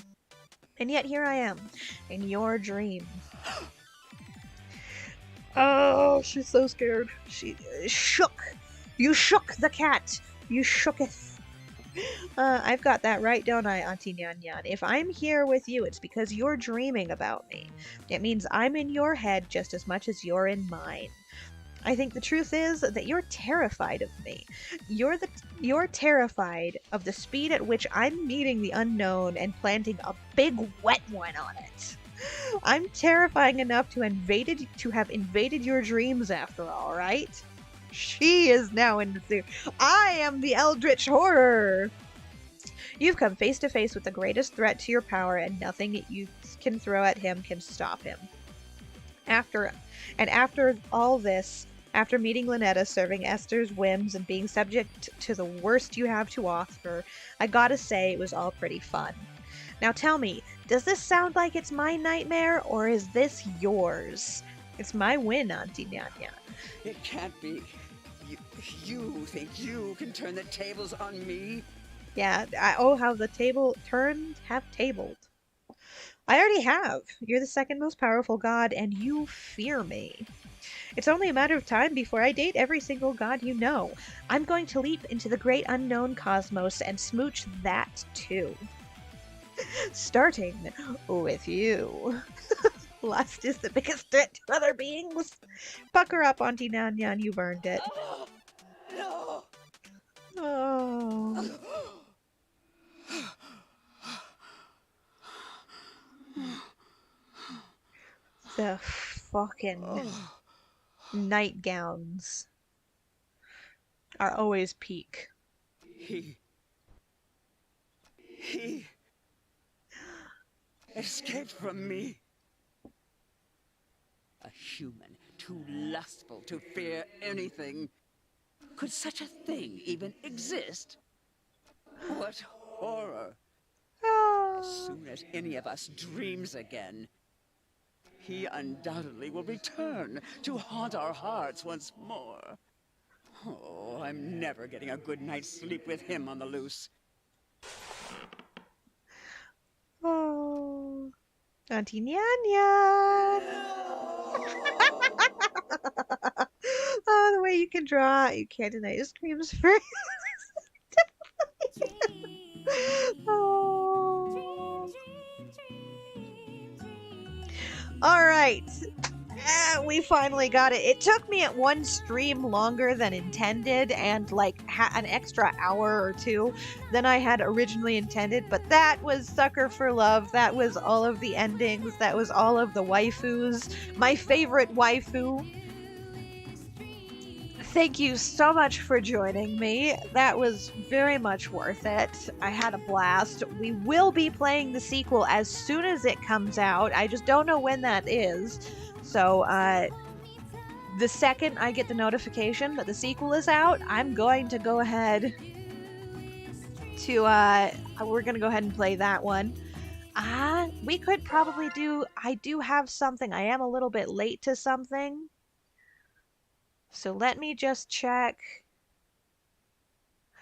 And yet here I am, in your dream. Oh, she's so scared. She shook. You shook the cat. You shooketh. I've got that right, don't I, Auntie Nyan Nyan? If I'm here with you, it's because you're dreaming about me. It means I'm in your head just as much as you're in mine. I think the truth is that you're terrified of me. You're terrified of the speed at which I'm meeting the unknown and planting a big wet one on it. I'm terrifying enough to have invaded your dreams after all, right? She is now in the zoo. I am the Eldritch Horror! You've come face to face with the greatest threat to your power, and nothing you can throw at him can stop him. After all this, after meeting Lynetta, serving Esther's whims, and being subject to the worst you have to offer, I gotta say it was all pretty fun. Now tell me, does this sound like it's my nightmare, or is this yours? It's my win, Auntie Nyan Nyan. It can't be. You think you can turn the tables on me? Yeah, how the have tabled. I already have. You're the second most powerful god, and you fear me. It's only a matter of time before I date every single god you know. I'm going to leap into the great unknown cosmos and smooch that too. Starting with you. Lust is the biggest threat to other beings. Pucker up, Auntie Nyan Nyan, you've earned it. No! Oh. The fucking nightgowns are always peak. He escaped from me. A human too lustful to fear anything. Could such a thing even exist? What horror! As soon as any of us dreams again, he undoubtedly will return to haunt our hearts once more. Oh, I'm never getting a good night's sleep with him on the loose. Oh, Auntie Nyan Nyan. Oh, the way you can draw, you can't deny it screams for. Oh. All right. We finally got it. It took me at one stream longer than intended and like an extra hour or two than I had originally intended, but that was Sucker for Love. That was all of the endings. That was all of the waifus. My favorite waifu. Thank you so much for joining me. That was very much worth it. I had a blast. We will be playing the sequel as soon as it comes out. I just don't know when that is. So, the second I get the notification that the sequel is out, I'm going to go ahead to, we're going to go ahead and play that one. We could probably I do have something. I am a little bit late to something. So let me just check.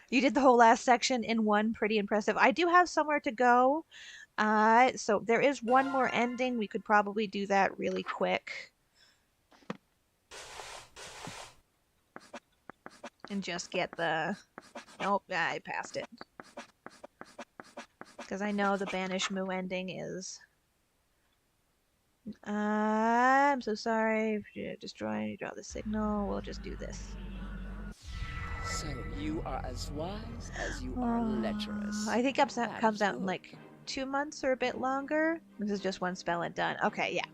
You did the whole last section in one. Pretty impressive. I do have somewhere to go. So there is one more ending. We could probably do that really quick. And just get the... Nope, I passed it. Because I know the Banish Moo ending is... I'm so sorry. Destroy, you draw the signal. We'll just do this. So you are as wise as you are lecherous. I think it That comes is out in good. like 2 months or a bit longer. This is just one spell and done. Okay, yeah.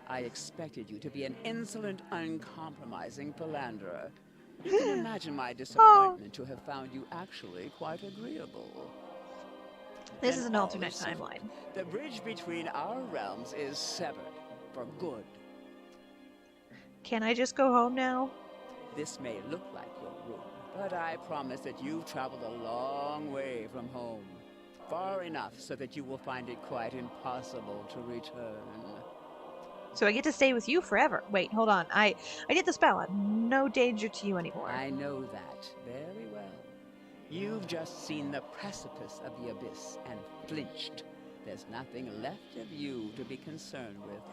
I expected you to be an insolent, uncompromising philanderer. You can imagine my disappointment to have found you actually quite agreeable. This Then is an all alternate is settled. timeline. The bridge between our realms is severed for good. Can I just go home now? This may look like your room, but I promise that you've traveled a long way from home. Far enough so that you will find it quite impossible to return. So I get to stay with you forever. Wait, hold on. I did the spell. I'm no danger to you anymore. I know that very well. You've just seen the precipice of the abyss and flinched. There's nothing left of you to be concerned with.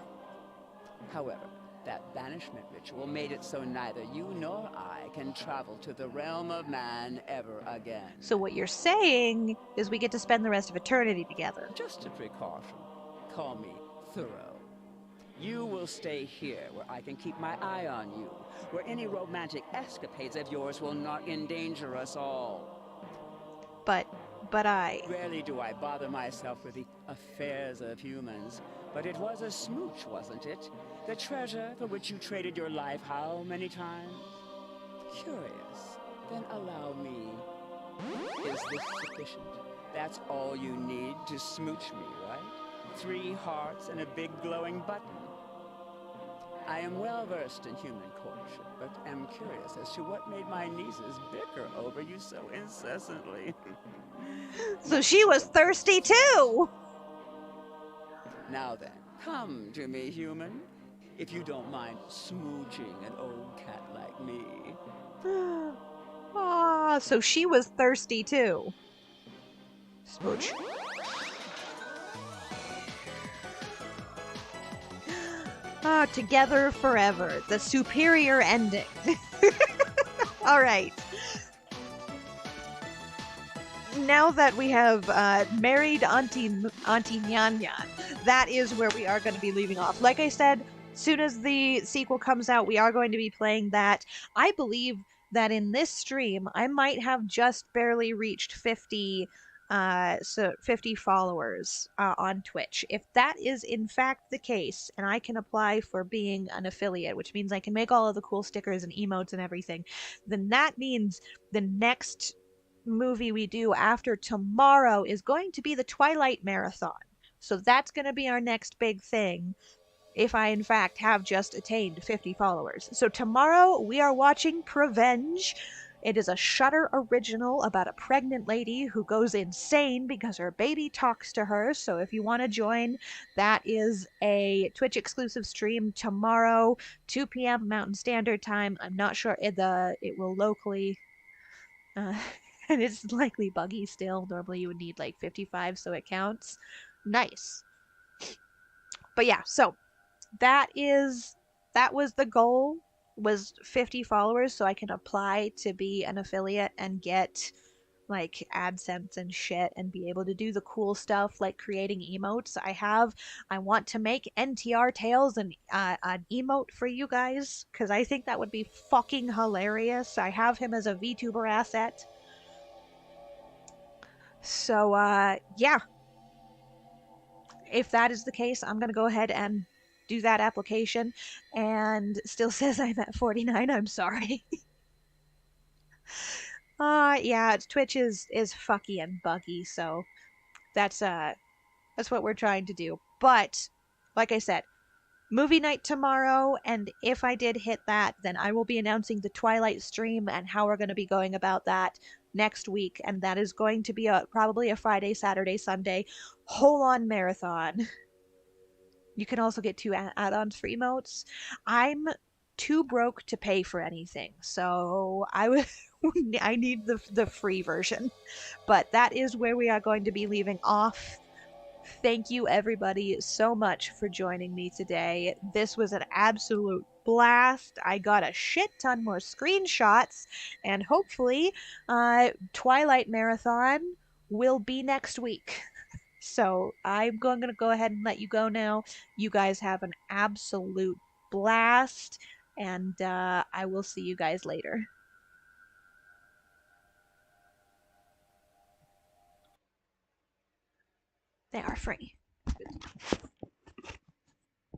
However, that banishment ritual made it so neither you nor I can travel to the realm of man ever again. So what you're saying is we get to spend the rest of eternity together. Just a precaution. Call me thorough. You will stay here where I can keep my eye on you, where any romantic escapades of yours will not endanger us all. But I... Rarely do I bother myself with the affairs of humans, but it was a smooch, wasn't it? The treasure for which you traded your life how many times? Curious. Then allow me. Is this sufficient? That's all you need to smooch me, right? 3 hearts and a big glowing button. I am well versed in human courtship, but am curious as to what made my nieces bicker over you so incessantly. So she was thirsty too! Now then, come to me, human. If you don't mind smooching an old cat like me. Ah, so she was thirsty too. Smooch. Ah, together forever. The superior ending. All right. Now that we have married Auntie Nyan Nyan, that is where we are going to be leaving off. Like I said, soon as the sequel comes out, we are going to be playing that. I believe that in this stream, I might have just barely reached 50 followers on Twitch. If that is in fact the case, and I can apply for being an affiliate, which means I can make all of the cool stickers and emotes and everything, then that means the next movie we do after tomorrow is going to be the Twilight Marathon. So that's going to be our next big thing. if I in fact have just attained 50 followers. So tomorrow we are watching Prevenge. It is a Shudder original about a pregnant lady who goes insane because her baby talks to her. So if you want to join, that is a Twitch exclusive stream tomorrow, 2 p.m. Mountain Standard Time. I'm not sure it will locally uh, and it's likely buggy still. Normally you would need like 55 so it counts. Nice. But yeah, so that was the goal, was 50 followers so I can apply to be an affiliate and get like AdSense and shit and be able to do the cool stuff like creating emotes. I want to make NTR Tales an emote for you guys because I think that would be fucking hilarious. I have him as a VTuber asset. So yeah, if that is the case, I'm going to go ahead and do that application. And still says I'm at 49. I'm sorry. Yeah, Twitch is fucky and buggy, so that's what we're trying to do. But like I said, movie night tomorrow, and if I did hit that, then I will be announcing the Twilight stream and how we're going to be going about that next week, and that is going to be probably a Friday, Saturday, Sunday whole on marathon. You can also get 2 add-ons for emotes. I'm too broke to pay for anything, so I need the free version. But that is where we are going to be leaving off. Thank you everybody so much for joining me today. This was an absolute blast. I got a shit ton more screenshots, and hopefully Twilight Marathon will be next week. So I'm going to go ahead and let you go now. You guys have an absolute blast, and I will see you guys later. They are free.